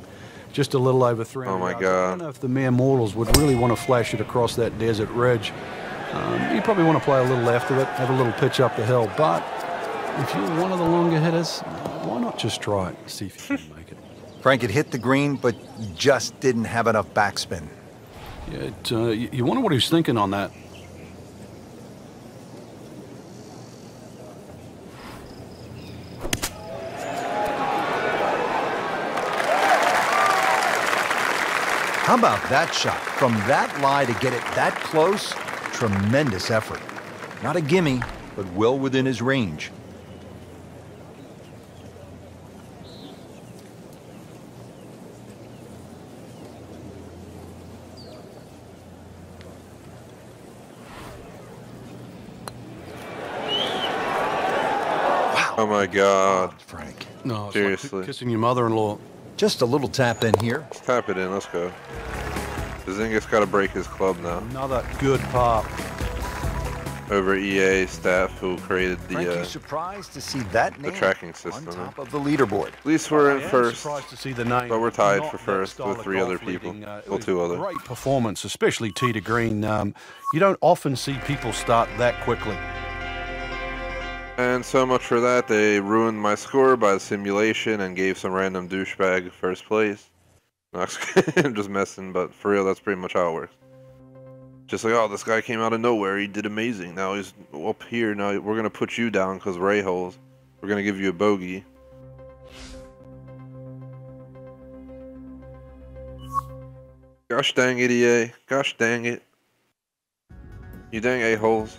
just a little over 300 Oh, my yards. God. I don't know if the mere mortals would really want to flash it across that desert ridge. You probably want to play a little left of it, have a little pitch up the hill, but if you're one of the longer hitters, why not just try it, see if you can make it. Frank had hit the green, but just didn't have enough backspin. Yeah, you wonder what he's thinking on that. How about that shot? From that lie to get it that close, tremendous effort. Not a gimme, but well within his range. Oh my God, Frank. No, it's seriously. like kissing your mother-in-law. Just a little tap in here. Let's tap it in. Let's go. Bazinga's got to break his club now. Another good par. Over EA staff who created Frank, you surprised to see that name tracking system on top of the leaderboard. At least we're in first, Surprised to see the name, but we're tied for not first that with style 3 of other golf people. leading. Well, 2 other. Great performance, especially tee to green. You don't often see people start that quickly. And so much for that. They ruined my score by simulation and gave some random douchebag first place. No, I'm just messing, but for real, that's pretty much how it works. Just like, oh, this guy came out of nowhere. He did amazing. Now he's up here. Now we're going to put you down because we're a-holes. We're going to give you a bogey. Gosh dang it, EA. Gosh dang it. You dang a-holes.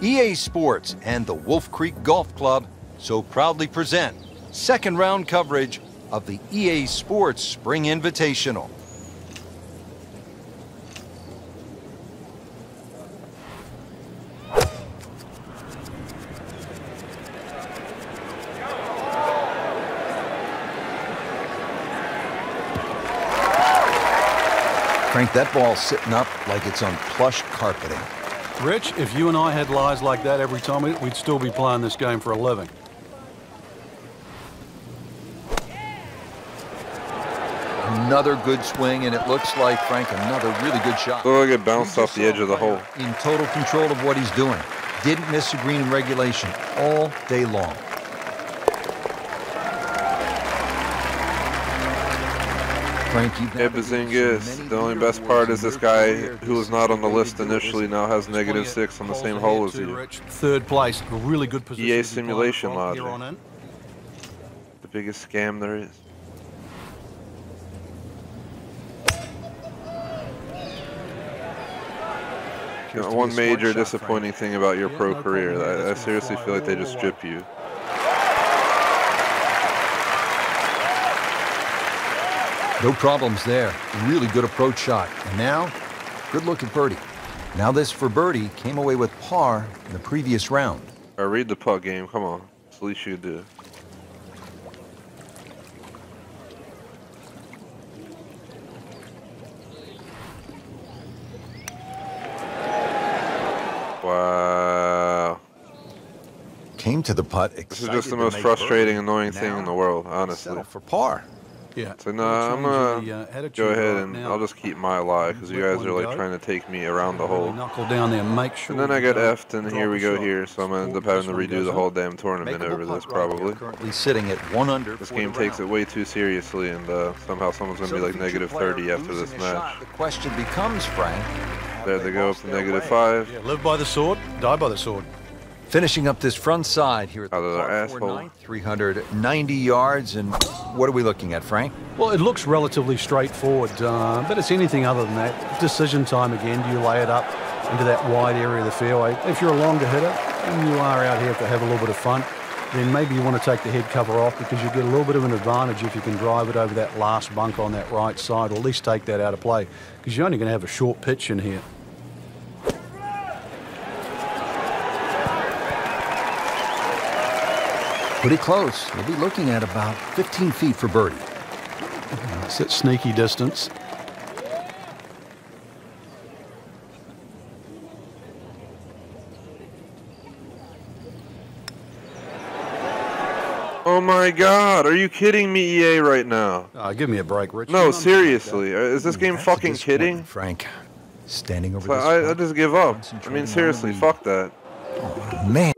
EA Sports and the Wolf Creek Golf Club so proudly present second round coverage of the EA Sports Spring Invitational. Frank, that ball's sitting up like it's on plush carpeting. Rich, if you and I had lies like that every time, we'd still be playing this game for a living. Another good swing, and it looks like, Frank, another really good shot. Look like it bounced off the edge of the hole. In total control of what he's doing. Didn't miss a green in regulation all day long. Frank, yeah, Bazinga, the only best part is this guy who was not on the list initially now has -6 on the same hole as you. Third place, a really good position. EA simulation logic. The biggest scam there is. You know, one major disappointing thing about your pro career, I seriously feel like they just strip you. No problems there. Really good approach shot. And now, good look at birdie. Now this for birdie came away with par in the previous round. I read the putt game. Come on. It's the least you could do. Wow. Came to the putt. This is just the most frustrating, annoying thing in the world, honestly. For par. Yeah. So no, I'm gonna go ahead and I'll just keep my lie because you guys are like trying to take me around the hole. Knuckle down there, make sure. And then I get effed, and here we go here. So I'm gonna end up having to redo the whole damn tournament over this probably. Currently sitting at 1 under. This game takes it way too seriously, and somehow someone's gonna be like -30 after this match. The question becomes, Frank. There they go up to -5. Yeah, live by the sword, die by the sword. Finishing up this front side here at the par 4 ninth, 390 yards, and what are we looking at, Frank? Well, it looks relatively straightforward, but it's anything other than that. Decision time again. Do you lay it up into that wide area of the fairway? If you're a longer hitter and you are out here to have a little bit of fun, then maybe you want to take the head cover off because you get a little bit of an advantage if you can drive it over that last bunk on that right side, or at least take that out of play because you're only going to have a short pitch in here. Pretty close. We'll be looking at about 15 feet for birdie. It's that sneaky distance. Oh my God, are you kidding me, EA, right now? Give me a break, Rich. No, seriously, is this game fucking kidding? Frank, standing over I just give up. I mean, seriously, fuck that. Oh, man.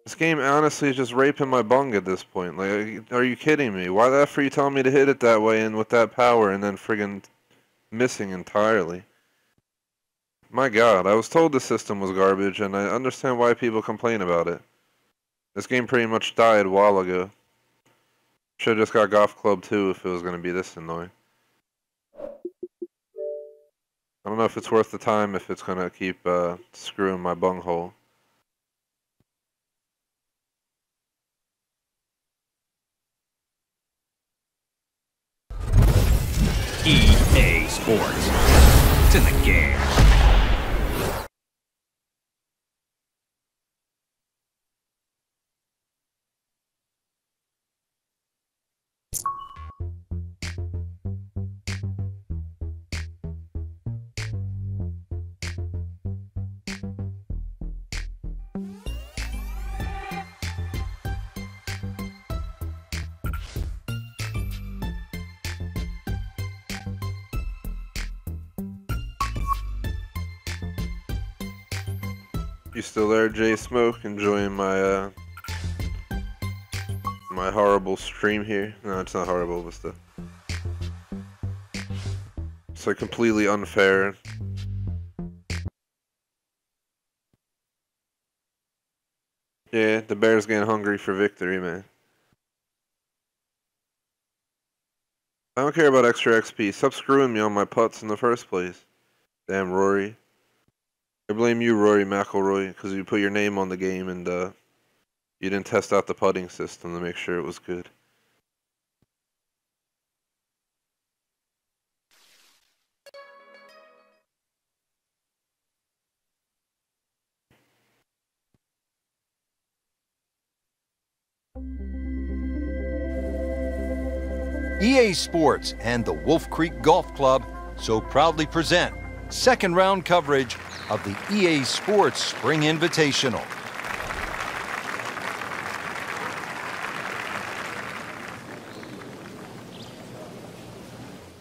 This game honestly is just raping my bung at this point. Like, are you kidding me? Why the F are you telling me to hit it that way and with that power and then friggin' missing entirely? My God, I was told the system was garbage and I understand why people complain about it. This game pretty much died a while ago. Should've just got Golf Club 2 if it was gonna be this annoying. I don't know if it's worth the time if it's going to keep screwing my bunghole. EA Sports. It's in the game. You still there, Jay Smoke? Enjoying my my horrible stream here? No, it's not horrible, but still. It's like completely unfair. Yeah, the Bears getting hungry for victory, man. I don't care about extra XP. Stop screwing me on my putts in the first place. Damn, Rory. I blame you, Rory McIlroy, because you put your name on the game and you didn't test out the putting system to make sure it was good. EA Sports and the Wolf Creek Golf Club so proudly present second round coverage of the EA Sports Spring Invitational.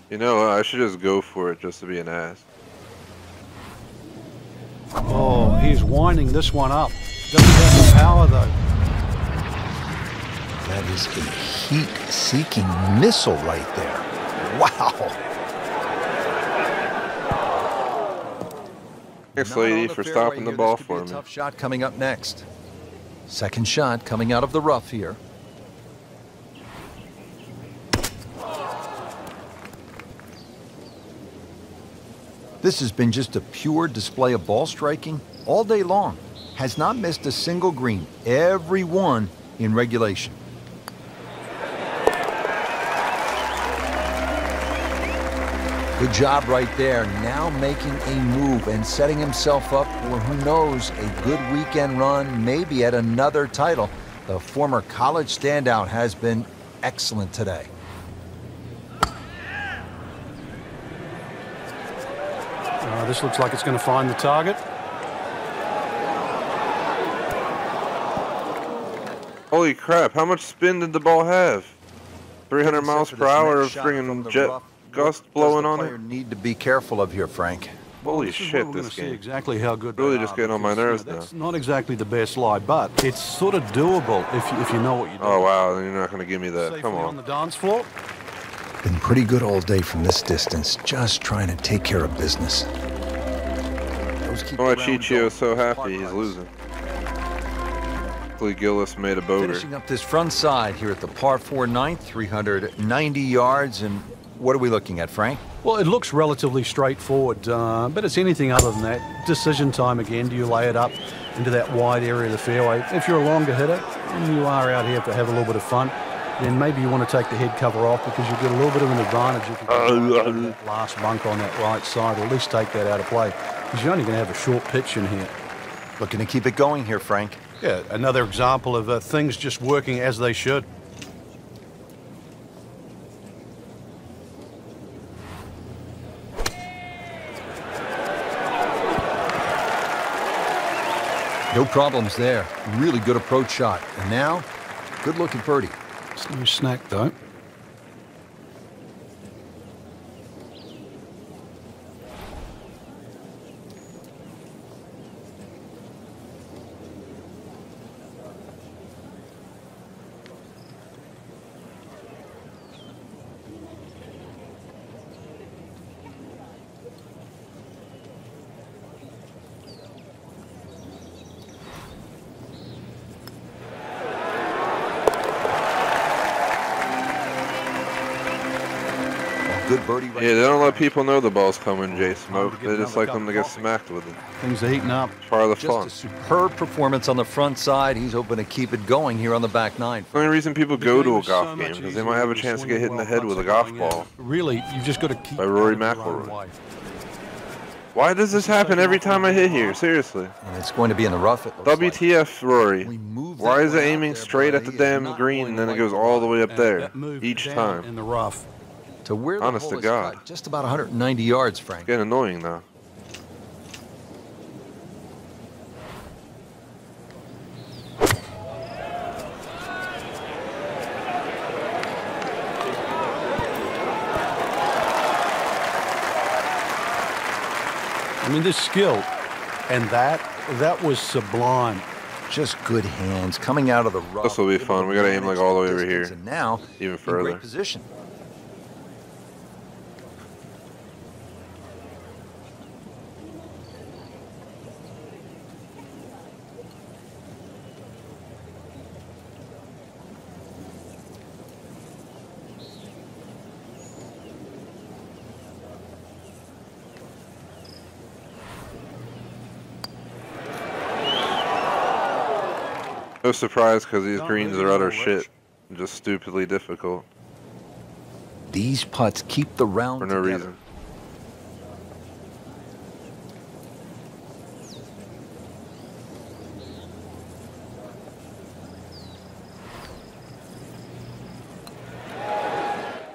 You know, I should just go for it just to be an ass. Oh, he's winding this one up. Doesn't have the power though. That is a heat-seeking missile right there. Wow. Thanks, lady, for stopping the ball for me. Tough shot coming up next. Second shot coming out of the rough here. This has been just a pure display of ball striking all day long. Has not missed a single green, every one in regulation. Good job right there, now making a move and setting himself up for, who knows, a good weekend run, maybe at another title. The former college standout has been excellent today. This looks like it's going to find the target. Holy crap, how much spin did the ball have? 300 miles per hour of friggin' jet gust blowing on it? Need to be careful of here, Frank. Holy shit, this game. See exactly how good really just getting on my nerves now. That's not exactly the best lie, but it's sort of doable if you know what you're doing. Oh wow, then you're not going to give me that. Come on. On the dance floor. Been pretty good all day from this distance, just trying to take care of business. Oh, Chichio's so happy he's losing. Hopefully Gillis made a boger. Finishing up this front side here at the par 4 ninth, 390 yards, and what are we looking at, Frank? Well, it looks relatively straightforward, but it's anything other than that. Decision time again. Do you lay it up into that wide area of the fairway? If you're a longer hitter and you are out here to have a little bit of fun, then maybe you want to take the head cover off because you've got a little bit of an advantage if you can get that last bunk on that right side, or at least take that out of play, because you're only going to have a short pitch in here. Looking to keep it going here, Frank. Yeah, another example of things just working as they should. No problems there. Really good approach shot. And now, good looking birdie. It's no snack though. good birdie. Yeah, they don't let people know the ball's coming, Jay Smoke. They just like them to get smacked with it. Things are heating up. Part of the fun. Just a superb performance on the front side. He's hoping to keep it going here on the back nine. The only reason people go to a golf game because they might have a chance to get hit in the head with a golf ball. Really, you've just got to keep. By Rory McIlroy. Why does this happen every time I hit here? Seriously. And it's going to be in the rough. WTF, Rory. Why is it aiming straight at the damn green and then it goes all the way up there each time? In the rough. To where the Honest hole to is God. cut, just about 190 yards, Frank. It's getting annoying now. I mean, this skill and that was sublime. Just good hands coming out of the rough. This will be fun. We got to aim like all the way over here. And now, even further. In great position. No surprise because these greens are utter shit. Just stupidly difficult. These putts keep the round for no together. reason.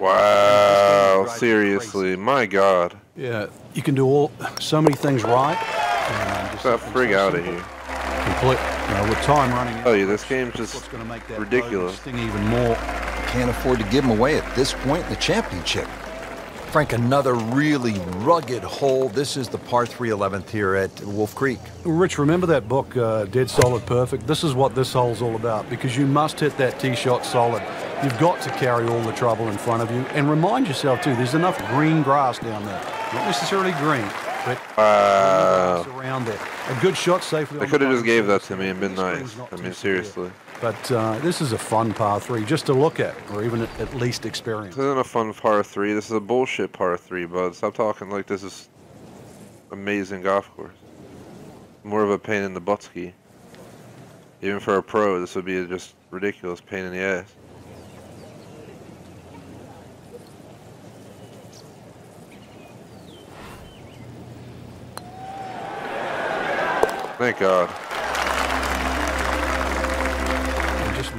Wow, seriously, my God. Yeah, you can do so many things right. Get that frig out of here. Complete, with time running out. Oh yeah, this game's just ridiculous. Sting even more. Can't afford to give them away at this point in the championship. Frank, another really rugged hole. This is the par 3 11th here at Wolf Creek. Rich, remember that book, Dead Solid Perfect? This is what this hole's all about, because you must hit that tee shot solid. You've got to carry all the trouble in front of you. And remind yourself, too, there's enough green grass down there. Not necessarily green, but around there. A good shot safely. They could have just gave that to me and been nice. I mean, seriously. But this is a fun par 3 just to look at, or even at least experience. This isn't a fun par 3. This is a bullshit par 3, bud. Stop talking like this is amazing golf course. More of a pain in the butt ski. Even for a pro, this would be a just ridiculous pain in the ass. Thank God.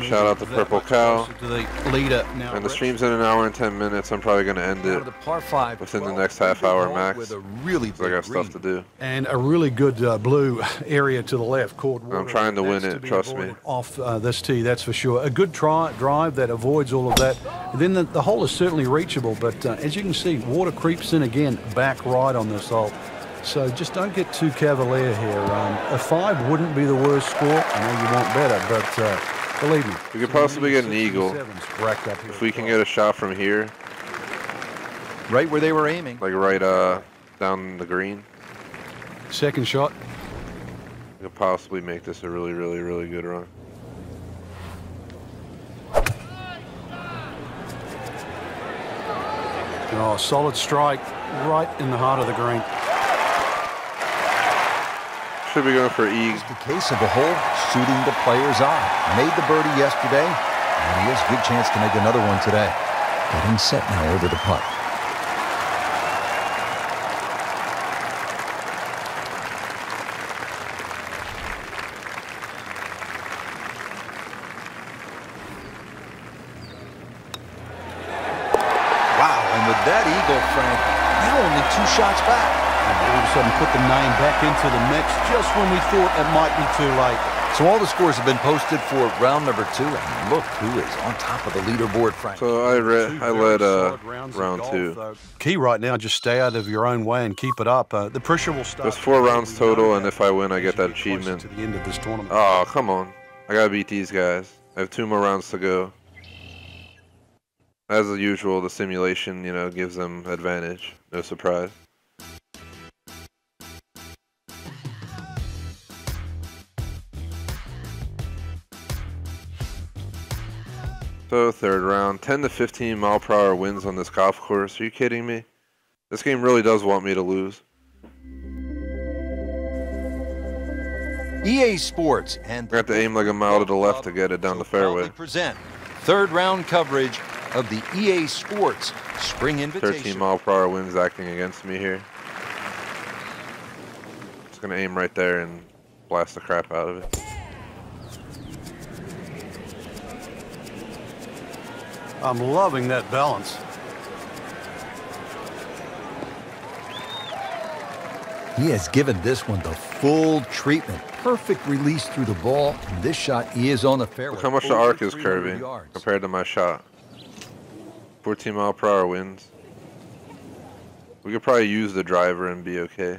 Shout out to Purple Cow. And the stream's in an hour and 10 minutes. I'm probably going to end it within the next half hour max. I got stuff to do. And a really good blue area to the left. I'm trying to win it, trust me. Off this tee, that's for sure. A good drive that avoids all of that. And then the hole is certainly reachable, but as you can see, water creeps in again, back right on this hole. So just don't get too cavalier here. A 5 wouldn't be the worst score. I know you want better, but believe me. We could possibly get an eagle if we can get a shot from here. Right where they were aiming. Like right down the green. Second shot. We could possibly make this a really, really, really good run. Oh, solid strike right in the heart of the green. Should be going for E. It's the case of the hole suiting the player's eye. Made the birdie yesterday, and he has a good chance to make another one today. Getting set now over the putt. Wow, and with that eagle, Frank, now only 2 shots back. All of a sudden put the 9 back into the mix just when we thought it might be too late. So all the scores have been posted for round number 2, and look who is on top of the leaderboard, Frank. So I led round 2. Key right now, just stay out of your own way and keep it up. The pressure will start. There's 4 rounds total, and if I win, I get that achievement. To the end of this tournament. Oh, come on. I gotta beat these guys. I have 2 more rounds to go. As usual, the simulation, gives them advantage. No surprise. So third round, 10 to 15 mile per hour winds on this golf course. Are you kidding me? This game really does want me to lose. EA Sports and I have to aim like a mile to the left to get it down the fairway. Present third round coverage of the EA Sports Spring Invitation. 13 mile per hour winds acting against me here. Just gonna aim right there and blast the crap out of it. I'm loving that balance. He has given this one the full treatment. Perfect release through the ball. And this shot is on the fairway. Look how much the arc is curving compared to my shot. 14 mile per hour winds. We could probably use the driver and be okay.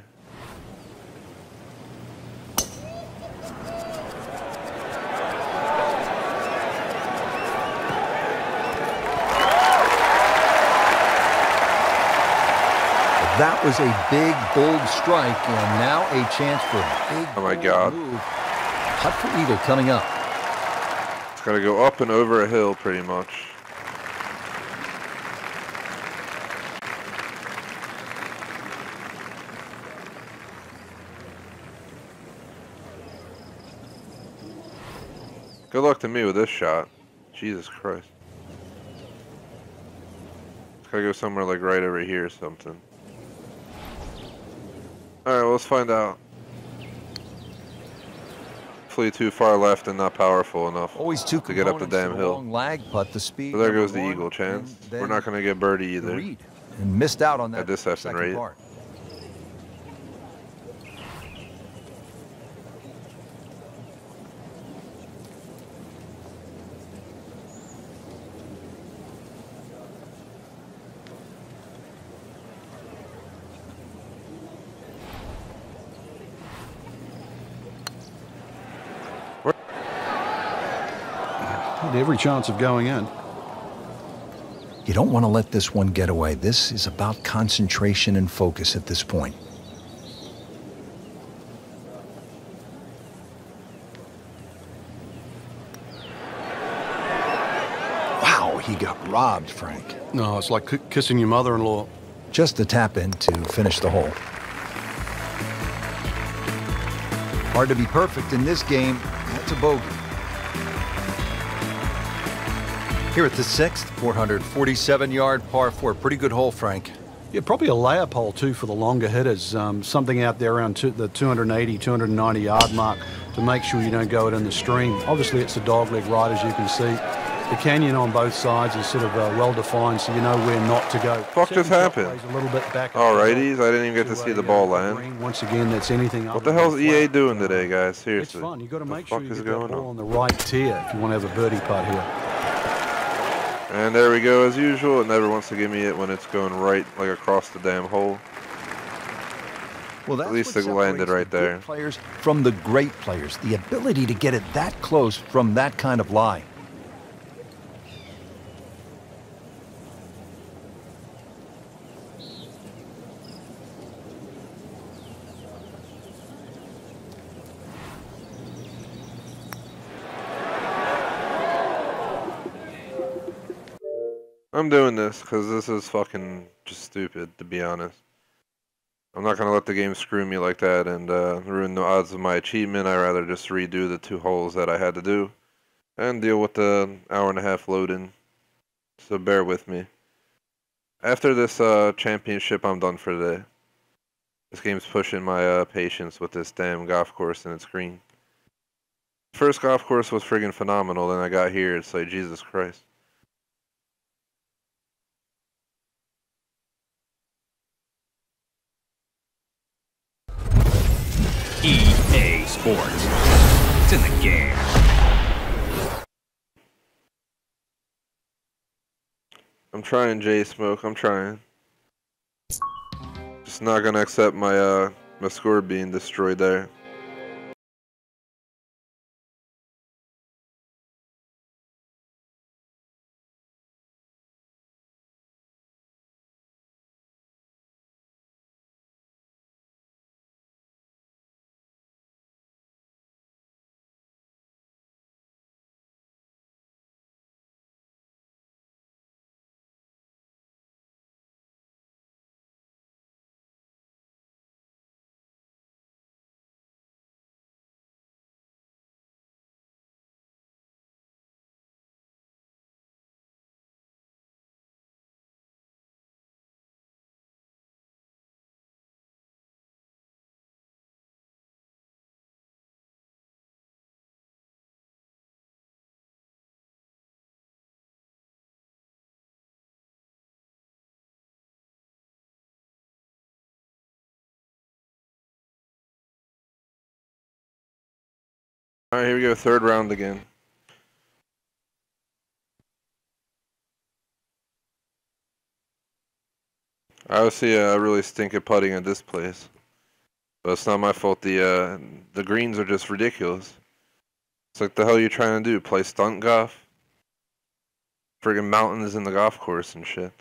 That was a big, bold strike, and now a chance for a big, oh my God, move. Putt for eagle coming up. It's got to go up and over a hill pretty much. Good luck to me with this shot. Jesus Christ. It's got to go somewhere like right over here or something. Alright, well, let's find out. Hopefully too far left and not powerful enough Always two to get up the damn hill. Long lag putt, the speed. So there goes the eagle chance. We're not going to get birdie either. And missed out on that at this second rate. part. Had every chance of going in. You don't want to let this one get away. This is about concentration and focus at this point. Wow, he got robbed, Frank. No, it's like kissing your mother-in-law. Just a tap in to finish the hole. Hard to be perfect in this game. That's a bogey. Here at the sixth, 447-yard par 4. Pretty good hole, Frank. Yeah, probably a layup hole, too, for the longer hitters. Something out there around the 280, 290-yard mark to make sure you don't go it in the stream. Obviously, it's a dogleg right, as you can see. The canyon on both sides is sort of well-defined, so you know where not to go. What just happened? A little bit back. Alrighties, I didn't even get to see the ball land. Once again, that's anything. What the hell's EA doing today, guys? Seriously. It's fun. You've got to make sure you get that ball on the right tier if you want to have a birdie putt here. And there we go, as usual. It never wants to give me it when it's going right, like across the damn hole. Well, that's at least it landed right there. Players from the great players, the ability to get it that close from that kind of lie. I'm doing this because this is fucking just stupid, to be honest. I'm not going to let the game screw me like that and ruin the odds of my achievement. I'd rather just redo the 2 holes that I had to do and deal with the hour-and-a-half load-in. So bear with me. After this championship, I'm done for today. This game's pushing my patience with this damn golf course and its green. First golf course was friggin' phenomenal, then I got here, it's like, Jesus Christ. EA Sports. It's in the game. I'm trying, J-Smoke. I'm trying. Just not gonna accept my my score being destroyed there. Alright, here we go, third round again. I obviously really stink at putting at this place. But it's not my fault. The greens are just ridiculous. It's like, the hell you trying to do? Play stunt golf? Friggin' mountains in the golf course and shit.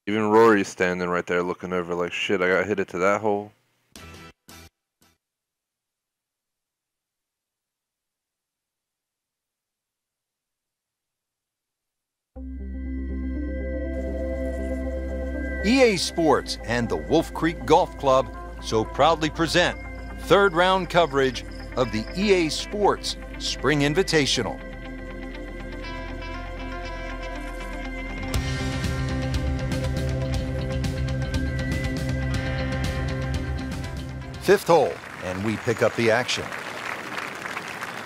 Even Rory's standing right there looking over like, shit, I got hit it to that hole. EA Sports and the Wolf Creek Golf Club so proudly present third round coverage of the EA Sports Spring Invitational. Fifth hole, and we pick up the action.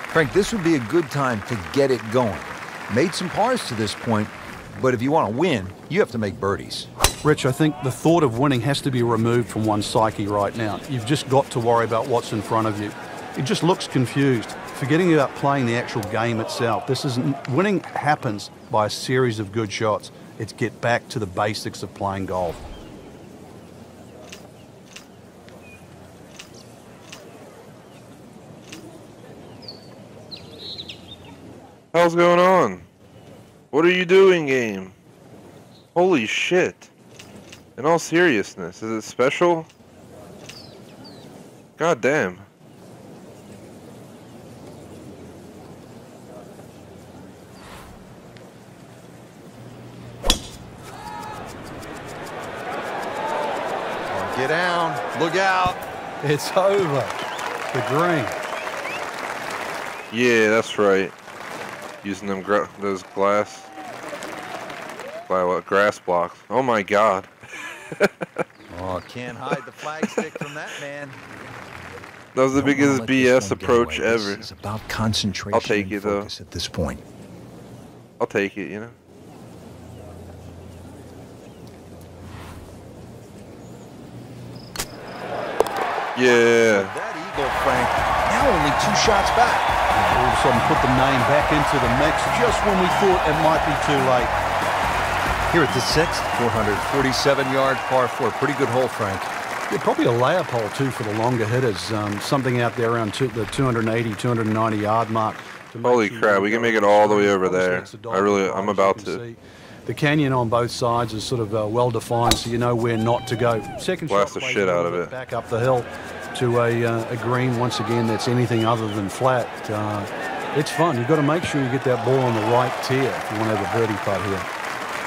Frank, this would be a good time to get it going. Made some pars to this point, but if you want to win, you have to make birdies. Rich, I think the thought of winning has to be removed from one's psyche right now. You've just got to worry about what's in front of you. It just looks confused, forgetting about playing the actual game itself. Winning happens by a series of good shots. It's get back to the basics of playing golf. Hell's going on? What are you doing, game? Holy shit. In all seriousness, is it special? God damn. Get down, look out. It's over. The green. Yeah, that's right. Using them those grass blocks. Oh my god. Oh, can't hide the flag stick from that man. That was the biggest BS approach ever. It's about concentration. I'll take it though. At this point. I'll take it, you know. Yeah. That eagle, Frank. Now only 2 shots back. All of a sudden put the name back into the mix just when we thought it might be too late. Here at the 6th, 447-yard par 4. Pretty good hole, Frank. Yeah, probably a layup hole, too, for the longer hitters. Something out there around the 280, 290-yard mark. Holy crap, we can make it all the way over there. I'm about to. The canyon on both sides is sort of well-defined, so you know where not to go. Second blast shot the shit out of it. Back up the hill to a green, once again, that's anything other than flat. It's fun. You've got to make sure you get that ball on the right tier if you want to have a birdie putt here.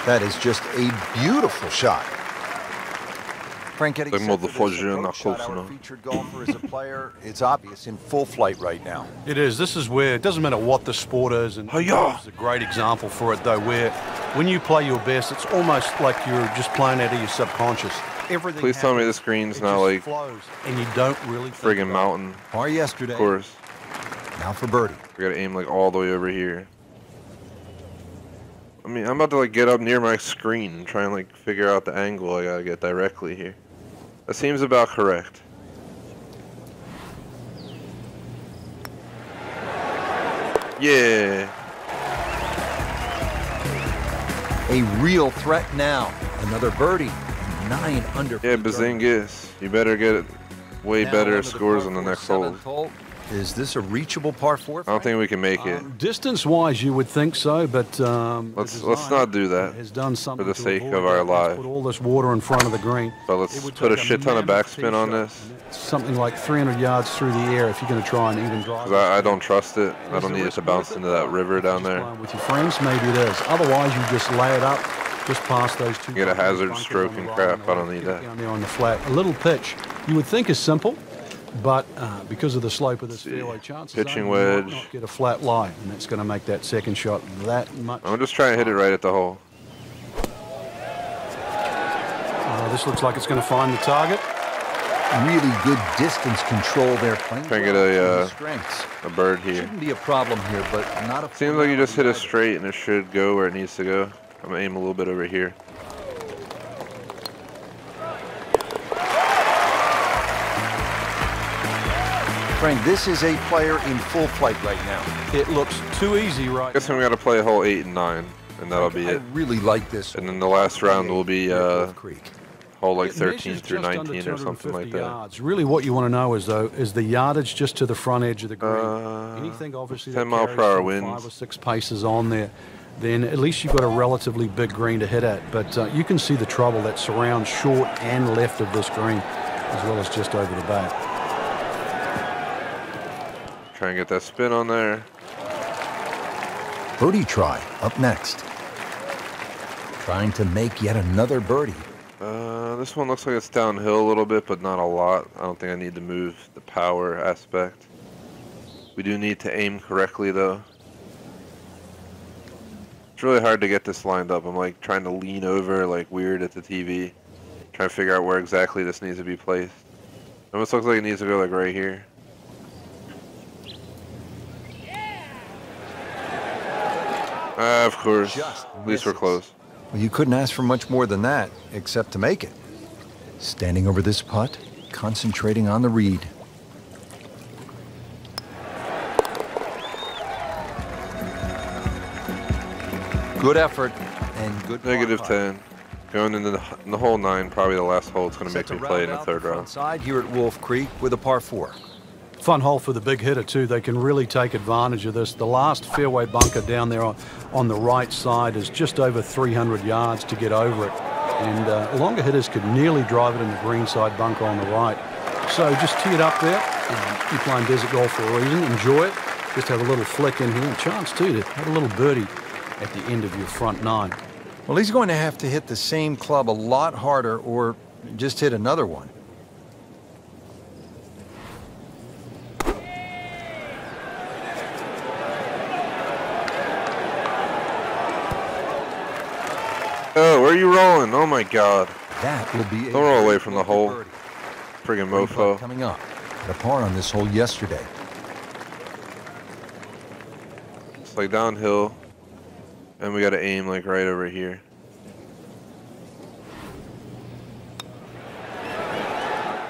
That is just a beautiful shot. Frank getting set for this shot, our featured golfer is a player. It's obvious in full flight right now. It is. This is where it doesn't matter what the sport is, and it's a great example for it though, where when you play your best, it's almost like you're just playing out of your subconscious. Everything. Please tell me the screen's not like flows, and you don't really friggin' mountain. Par yesterday. Of course. Now for birdie. We gotta aim like all the way over here. I mean, I'm about to like get up near my screen and try and like figure out the angle I gotta get directly here. That seems about correct. Yeah. A real threat now. Another birdie. 9 under. Yeah, Bazingas. You better get it way better scores on the next hole. Is this a reachable par 4? I don't think we can make it. Distance-wise, you would think so, but let's not do that has done for the sake of our lives. Put all this water in front of the green. But let's put a shit ton of backspin on this. Something like 300 yards through the air if you're going to try and even drive. Because I don't trust it. I don't need it to bounce into that river down there. With your friends, maybe it is. Otherwise, you just lay it up. Just past those 2. Get a hazard stroke and crap. I don't need that. Down there on the flat, a little pitch. You would think is simple, but because of the slope of this fairway, chances pitching you wedge. might not get a flat lie, and that's going to make that second shot that much. I'm just trying to hit it right at the hole. This looks like it's going to find the target. Really good distance control there. Trying to get a bird here. Shouldn't be a problem here, but not a. Seems like you just hit it straight and it should go where it needs to go. I'm gonna aim a little bit over here. Frank, this is a player in full flight right now. It looks too easy right now. I guess we got to play hole 8 and 9, and that'll be it. I really like this. And then the last round will be hole like 13 through 19 or something like that. Yards. Really what you want to know is, though, is the yardage just to the front edge of the green. Anything obviously 10 mile per hour winds. 5 or 6 paces on there, then at least you've got a relatively big green to hit at. But you can see the trouble that surrounds short and left of this green, as well as just over the back. Try and get that spin on there. Birdie try up next. Trying to make yet another birdie. This one looks like it's downhill a little bit, but not a lot. I don't think I need to move the power aspect. We do need to aim correctly, though. It's really hard to get this lined up. I'm like trying to lean over like weird at the TV, trying to figure out where exactly this needs to be placed. It almost looks like it needs to go like right here. Of course. At least we're close. Well, you couldn't ask for much more than that, except to make it. Standing over this putt, concentrating on the read. Good effort and good. Negative 10. Going into the hole 9, probably the last hole. It's going to make me play in the third round. Side here at Wolf Creek with a par 4. Fun hole for the big hitter too. They can really take advantage of this. The last fairway bunker down there on the right side is just over 300 yards to get over it. And longer hitters could nearly drive it in the green side bunker on the right. So just tee it up there. You're playing desert golf for a reason. Enjoy it. Just have a little flick in here. And chance too to have a little birdie at the end of your front 9. Well, he's going to have to hit the same club a lot harder or just hit another one. Oh, where are you rolling? Oh my God. That will be. Don't roll away from the hole. Friggin' mofo. Coming up. The par on this hole yesterday. It's like downhill. And we got to aim like right over here.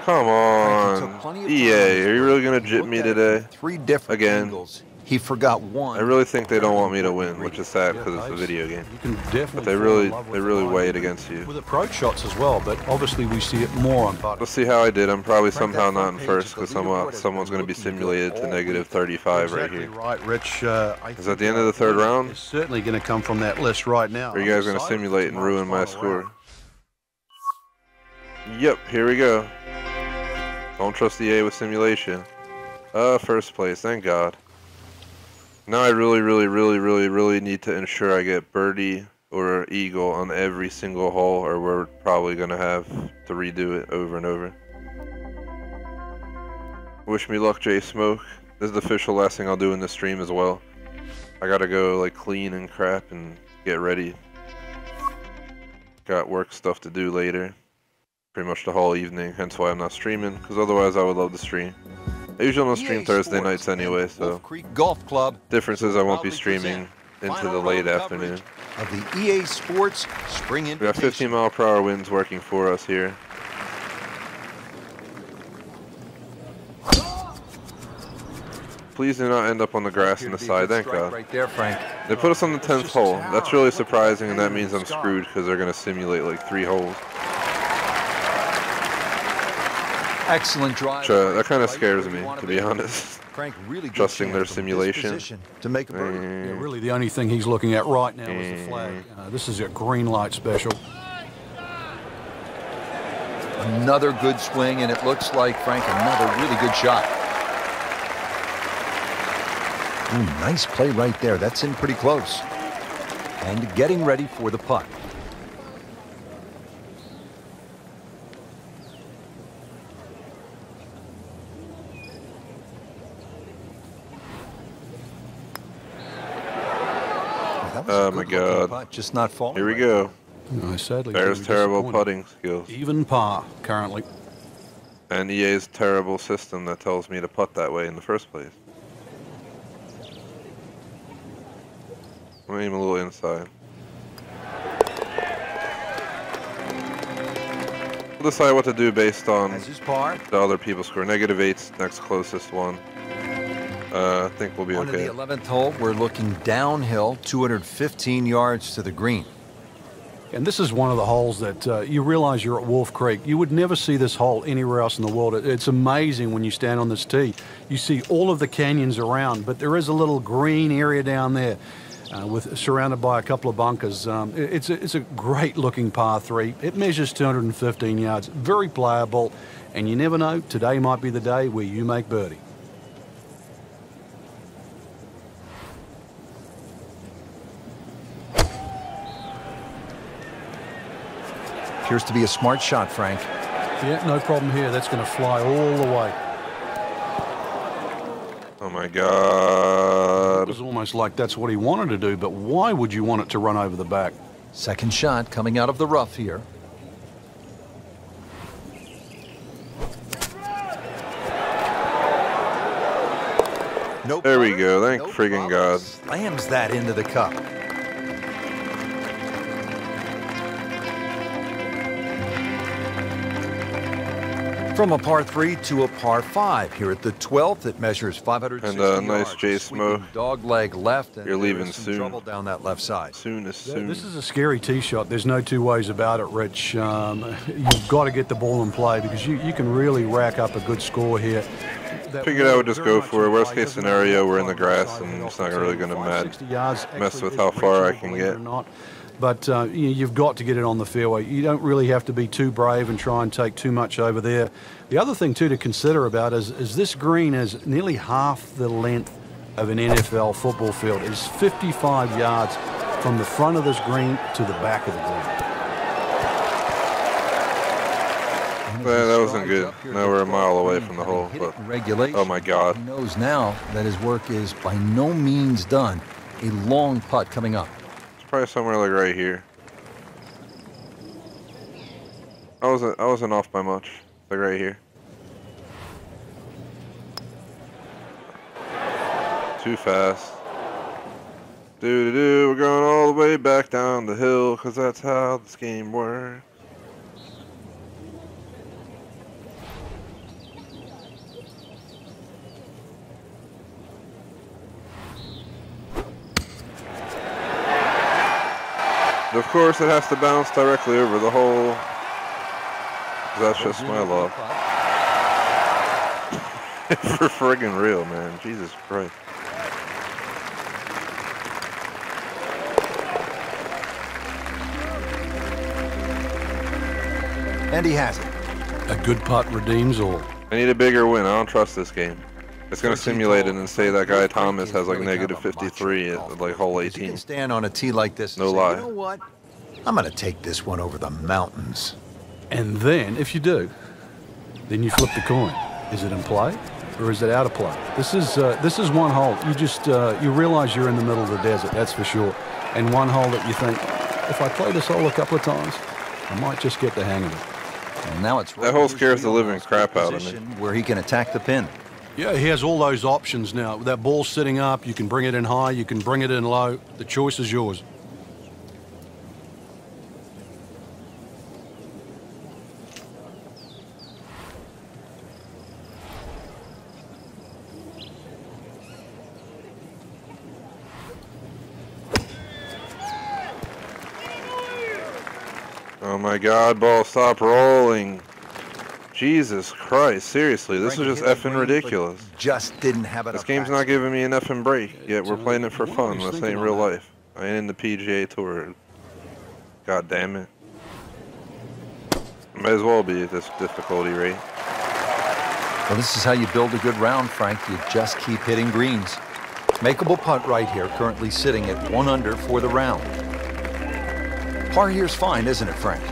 Come on. EA, are you really going to jip me today? 3 different again angles. He forgot one. I really think they don't want me to win, which is sad because it's a video game. You can definitely but they really weigh it against you. With approach shots as well, but obviously we see it more on putting. Let's see how I did. I'm probably somehow not in first because someone's going to be simulated to negative 35 right here. Right, Rich. Is that the end of the third round? It's certainly going to come from that list right now. Are you guys going to simulate and ruin my score? Yep, here we go. Don't trust the A with simulation. First place, thank God. Now I really need to ensure I get birdie or eagle on every single hole, or we're probably going to have to redo it over and over. Wish me luck, Jay Smoke. This is the official last thing I'll do in this stream as well. I gotta go like clean and crap and get ready. Got work stuff to do later. Pretty much the whole evening, hence why I'm not streaming, because otherwise I would love to stream. I usually don't stream Thursday nights anyway, so Golf Club. Difference is I won't be streaming into the late afternoon. Of the EA Sports Spring We got 15 mile per hour winds working for us here. Please do not end up on the grass in the side, thank God. Right there, Frank. They put us on the 10th hole. That's really surprising, and that means I'm screwed because they're going to simulate like 3 holes. Excellent drive. That kind of scares me, to be honest. Frank really trusting their simulation. To make a birdie. Yeah, really, the only thing he's looking at right now is the flag. This is a green light special. Another good swing, and it looks like, Frank, another really good shot. Ooh, nice play right there. That's in pretty close. And getting ready for the putt. Oh my God. Just not falling. Here we go. No, sadly, Bear's terrible putting skills. Even par currently. And EA's terrible system that tells me to putt that way in the first place. I'm gonna aim a little inside. We'll decide what to do based on As is par. the other people's score. -8's next closest one. I think we'll be On to okay. the 11th hole, we're looking downhill, 215 yards to the green. And this is one of the holes that you realize you're at Wolf Creek. You would never see this hole anywhere else in the world. It's amazing when you stand on this tee. You see all of the canyons around, but there is a little green area down there surrounded by a couple of bunkers. It's a great-looking par 3. It measures 215 yards, very playable, and you never know, today might be the day where you make birdie. Appears to be a smart shot, Frank. Yeah, no problem here. That's going to fly all the way. Oh my God. It was almost like that's what he wanted to do, but why would you want it to run over the back? Second shot coming out of the rough here. Nope. There we go. Thank friggin' God. Slams that into the cup. From a par 3 to a par 5 here at the 12th. It measures 560 yards. And nice J Smoke. Dog leg left. And you're leaving some soon. Trouble down that left side. Soon as soon. This is a scary tee shot. There's no two ways about it, Rich. You've got to get the ball in play because you can really rack up a good score here. Figured I would just go for it. Worst case scenario, we're in the grass and it's not really going to mess with how far I can get. But you've got to get it on the fairway. You don't really have to be too brave and try and take too much over there. The other thing, too, to consider about is this green is nearly half the length of an NFL football field. It's 55 yards from the front of this green to the back of the green. That wasn't good. Now we're a mile away from the hole. But, oh, my God. He knows now that his work is by no means done. A long putt coming up. Probably somewhere like right here. I wasn't off by much. Like right here. Too fast. We're going all the way back down the hill because that's how this game works. Of course, it has to bounce directly over the hole. That's just my luck. For friggin' real, man. Jesus Christ. And he has it. A good putt redeems all. I need a bigger win. I don't trust this game. It's going to simulate it and say that guy Thomas has like -53 at like hole 18. You can stand on a tee like this and no say, lie. You know what? I'm going to take this one over the mountains. And then, if you do, then you flip the coin. Is it in play or is it out of play? This is one hole. You realize you're in the middle of the desert, that's for sure. And one hole that you think, if I play this hole a couple of times, I might just get the hang of it. And now it's that hole scares the living crap out of me. Where he can attack the pin. Yeah, he has all those options now. That ball's sitting up. You can bring it in high. You can bring it in low. The choice is yours. Oh my God, ball, stop rolling. Jesus Christ, seriously, this is just effing ridiculous. Just didn't have it. This game's not giving me an effing break, yet we're playing it for fun. This ain't real life. I ain't in the PGA Tour. God damn it. Might as well be at this difficulty rate. Well, this is how you build a good round, Frank. You just keep hitting greens. Makeable putt right here, currently sitting at 1 under for the round. Par here's fine, isn't it, Frank?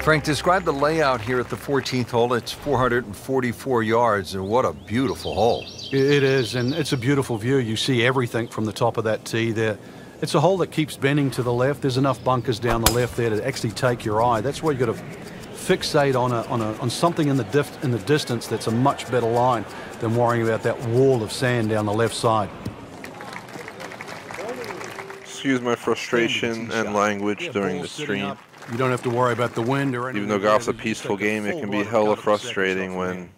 Frank, describe the layout here at the 14th hole. It's 444 yards, and what a beautiful hole. It is, and it's a beautiful view. You see everything from the top of that tee there. It's a hole that keeps bending to the left. There's enough bunkers down the left there to actually take your eye. That's where you've got to fixate on something in the distance that's a much better line than worrying about that wall of sand down the left side. excuse my frustration and language during the stream. You don't have to worry about the wind or anything. Even though golf's a peaceful game, it can be hella frustrating when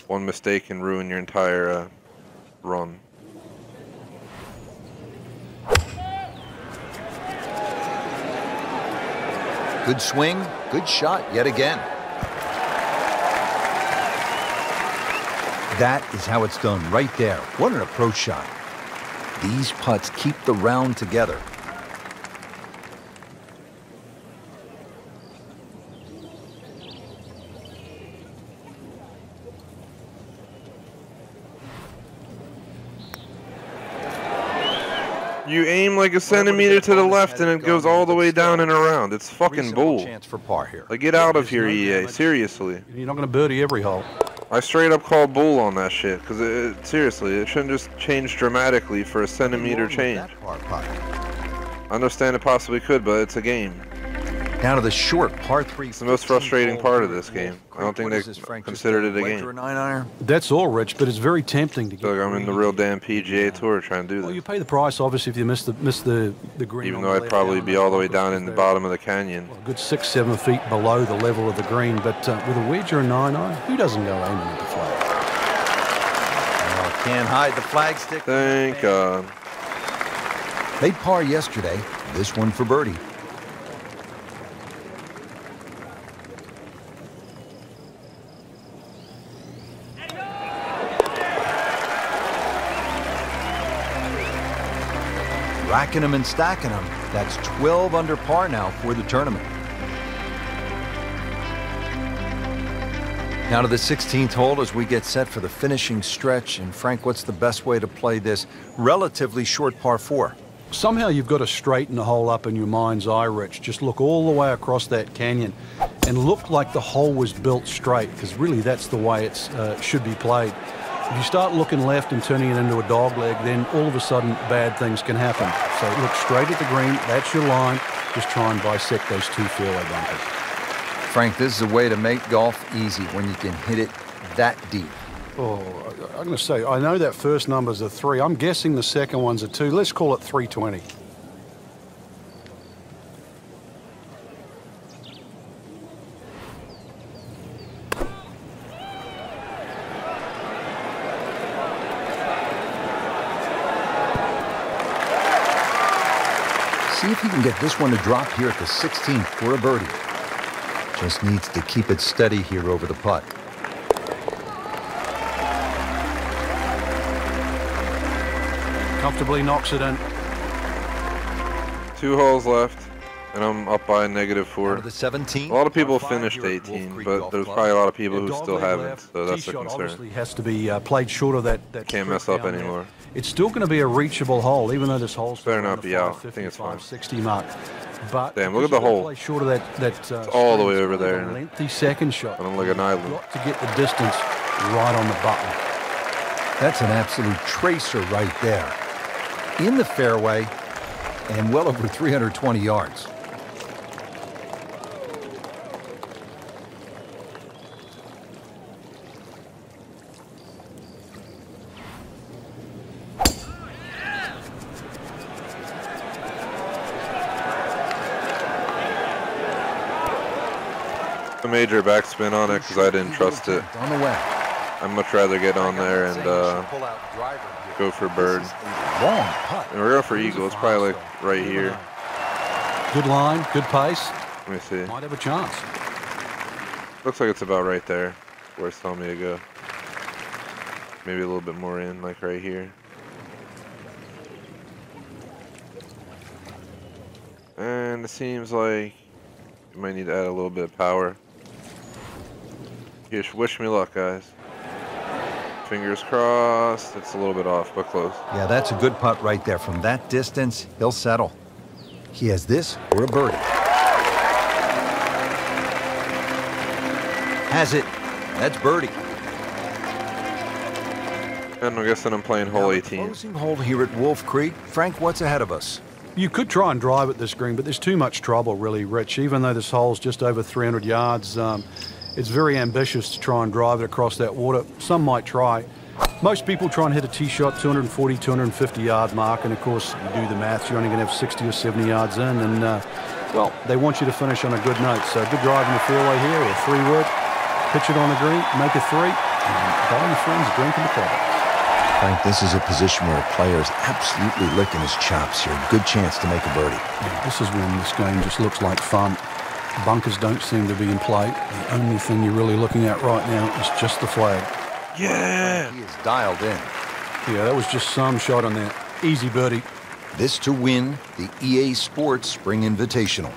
one mistake can ruin your entire run. Good swing, good shot yet again. That is how it's done right there. What an approach shot. These putts keep the round together. You aim like a centimeter to the left and it goes all the way down and around. It's fucking bull. Chance for par here. Like, get out of here, EA. Seriously. You're not going to birdie every hole. I straight up call bull on that shit, because seriously, it shouldn't just change dramatically for a centimeter change. I understand it possibly could, but it's a game. Now to the short par 3. It's the most frustrating part of this game. I don't think they considered it a game. That's all, Rich, but it's very tempting to get. Like I'm in the real damn PGA Tour trying to do this. Well, you pay the price, obviously, if you miss the green. Even though I'd probably be all the way down in the bottom of the canyon. Well, a good 6-7 feet below the level of the green, but with a wedge or a 9-iron, who doesn't go aiming at the flag? Oh, can't hide the flagstick. Thank God. Made par yesterday. This one for birdie. Racking them and stacking them. That's 12 under par now for the tournament. Now to the 16th hole as we get set for the finishing stretch. And Frank, what's the best way to play this relatively short par 4? Somehow you've got to straighten the hole up in your mind's eye, Rich. Just look all the way across that canyon and look like the hole was built straight, because really that's the way it should be played. If you start looking left and turning it into a dog leg, then all of a sudden bad things can happen. So look straight at the green. That's your line. Just try and bisect those 2 fairway bunkers. Frank, this is a way to make golf easy when you can hit it that deep. Oh, I'm going to say, I know that first number's a 3. I'm guessing the second one's a 2. Let's call it 320. See if he can get this one to drop here at the 16th for a birdie. Just needs to keep it steady here over the putt. Comfortably knocks it in. 2 holes left, and I'm up by -4. The 17th. A lot of people finished 18, but there's probably a lot of people who still haven't, so that's a concern. Obviously has to be played short of that. Can't mess up anymore. It's still going to be a reachable hole, even though this hole's better not be out. I think it's fine. 60 mark. But damn, look at the hole. Play short of that. It's all the way over there. A lengthy second shot. I don't look an island. Got to get the distance right on the button. That's an absolute tracer right there. In the fairway and well over 320 yards. A major backspin on it because I didn't trust it. On the way. I'd much rather get on there and go for bird. And we're going for eagle. It's probably like right here. Good line, good pace. Let me see. Might have a chance. Looks like it's about right there where it's telling me to go. Maybe a little bit more in, like right here. And it seems like you might need to add a little bit of power. Here, wish me luck, guys. Fingers crossed. It's a little bit off, but close. Yeah, that's a good putt right there. From that distance, he'll settle. He has this or a birdie. Has it. That's birdie. And I'm guessing I'm playing hole 18. Closing hole here at Wolf Creek. Frank, what's ahead of us? You could try and drive at this green, but there's too much trouble, really, Rich. Even though this hole's just over 300 yards, it's very ambitious to try and drive it across that water. Some might try. Most people try and hit a tee shot 240, 250 yard mark, and of course you do the maths, you're only going to have 60 or 70 yards in, and well, they want you to finish on a good note. So good drive in the fairway here, or 3-wood, pitch it on the green, make a 3, and buy your friends a drink in the product. Frank, this is a position where a player is absolutely licking his chops here. Good chance to make a birdie. Yeah, this is when this game just looks like fun. Bunkers don't seem to be in play. The only thing you're really looking at right now is just the flag. Yeah! He is dialed in. Yeah, that was just some shot on that. Easy birdie. This to win the EA Sports Spring Invitational.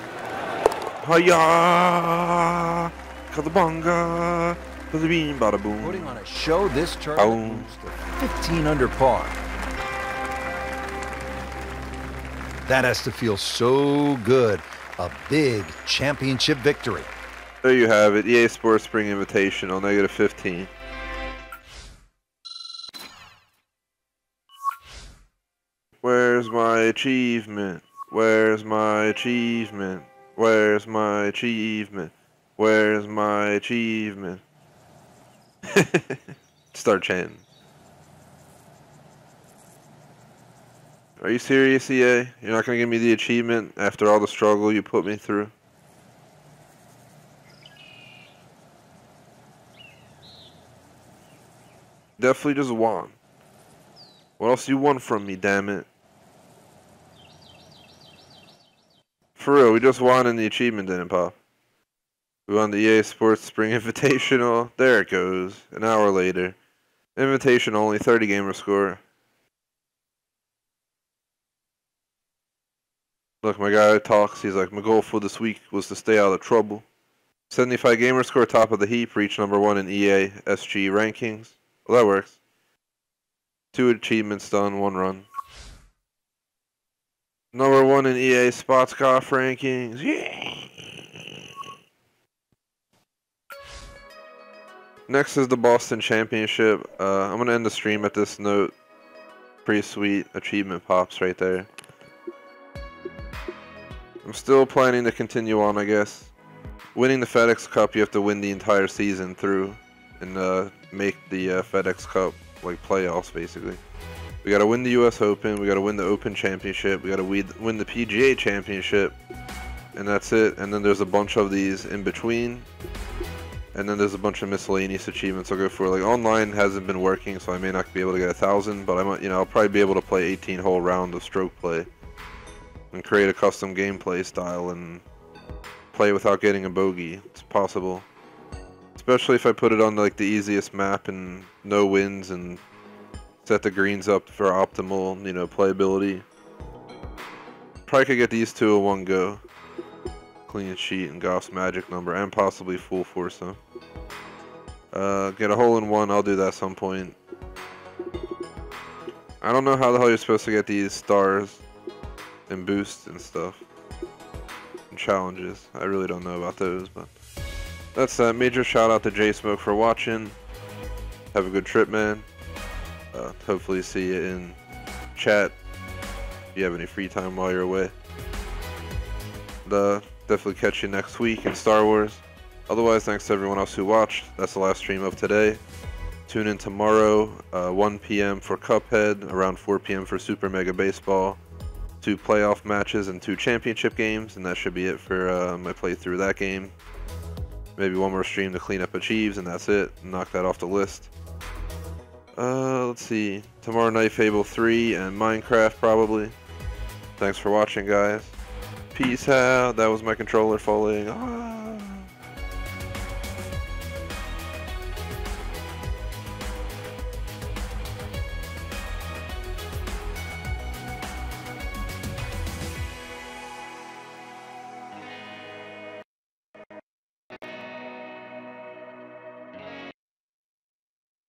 Hiya! Kadabanga! Bada bada boom. Putting on a show, this tournament moves to 15 under par. That has to feel so good. A big championship victory. There you have it. EA Sports Spring Invitational, -15. Where's my achievement? Where's my achievement? Where's my achievement? Where's my achievement? Start chanting. Are you serious, EA? You're not going to give me the achievement after all the struggle you put me through? Definitely just won. What else you want from me, damn it? For real, we just won and the achievement didn't pop. We won the EA Sports Spring Invitational. There it goes. An hour later. Invitation only, 30 gamer score. Look, my guy talks. He's like, my goal for this week was to stay out of trouble. 75 gamer score, top of the heap. Reach #1 in EA SG rankings. Well, that works. 2 achievements done, 1 run. #1 in EA Spots Golf rankings. Yeah! Next is the Boston Championship. I'm going to end the stream at this note. Pretty sweet achievement pops right there. I'm still planning to continue on, I guess. Winning the FedEx Cup, you have to win the entire season through and make the FedEx Cup like playoffs, basically. We got to win the US Open, we got to win the Open Championship, we got to win the PGA Championship, and that's it. And then there's a bunch of these in between. And then there's a bunch of miscellaneous achievements I'll go for. Like online hasn't been working, so I may not be able to get 1,000, but I might, I'll probably be able to play 18-hole round of stroke play and create a custom gameplay style and play without getting a bogey. It's possible, especially if I put it on like the easiest map and no winds and set the greens up for optimal, playability. Probably could get these two in one go. Clean sheet and Goff's magic number, and possibly full foursome. Get a hole in one, I'll do that at some point. I don't know how the hell you're supposed to get these stars and boosts and stuff. And challenges. I really don't know about those, but that's that. Major shout out to J-Smoke for watching. Have a good trip, man. Hopefully see you in chat if you have any free time while you're away. Definitely catch you next week in Star Wars. Otherwise, thanks to everyone else who watched. That's the last stream of today. Tune in tomorrow, 1 p.m. for Cuphead, around 4 p.m. for Super Mega Baseball. 2 playoff matches and 2 championship games, and that should be it for my playthrough of that game. Maybe one more stream to clean up Achieves, and that's it. Knock that off the list. Let's see. Tomorrow night, Fable 3 and Minecraft, probably. Thanks for watching, guys. Peace out. That was my controller falling.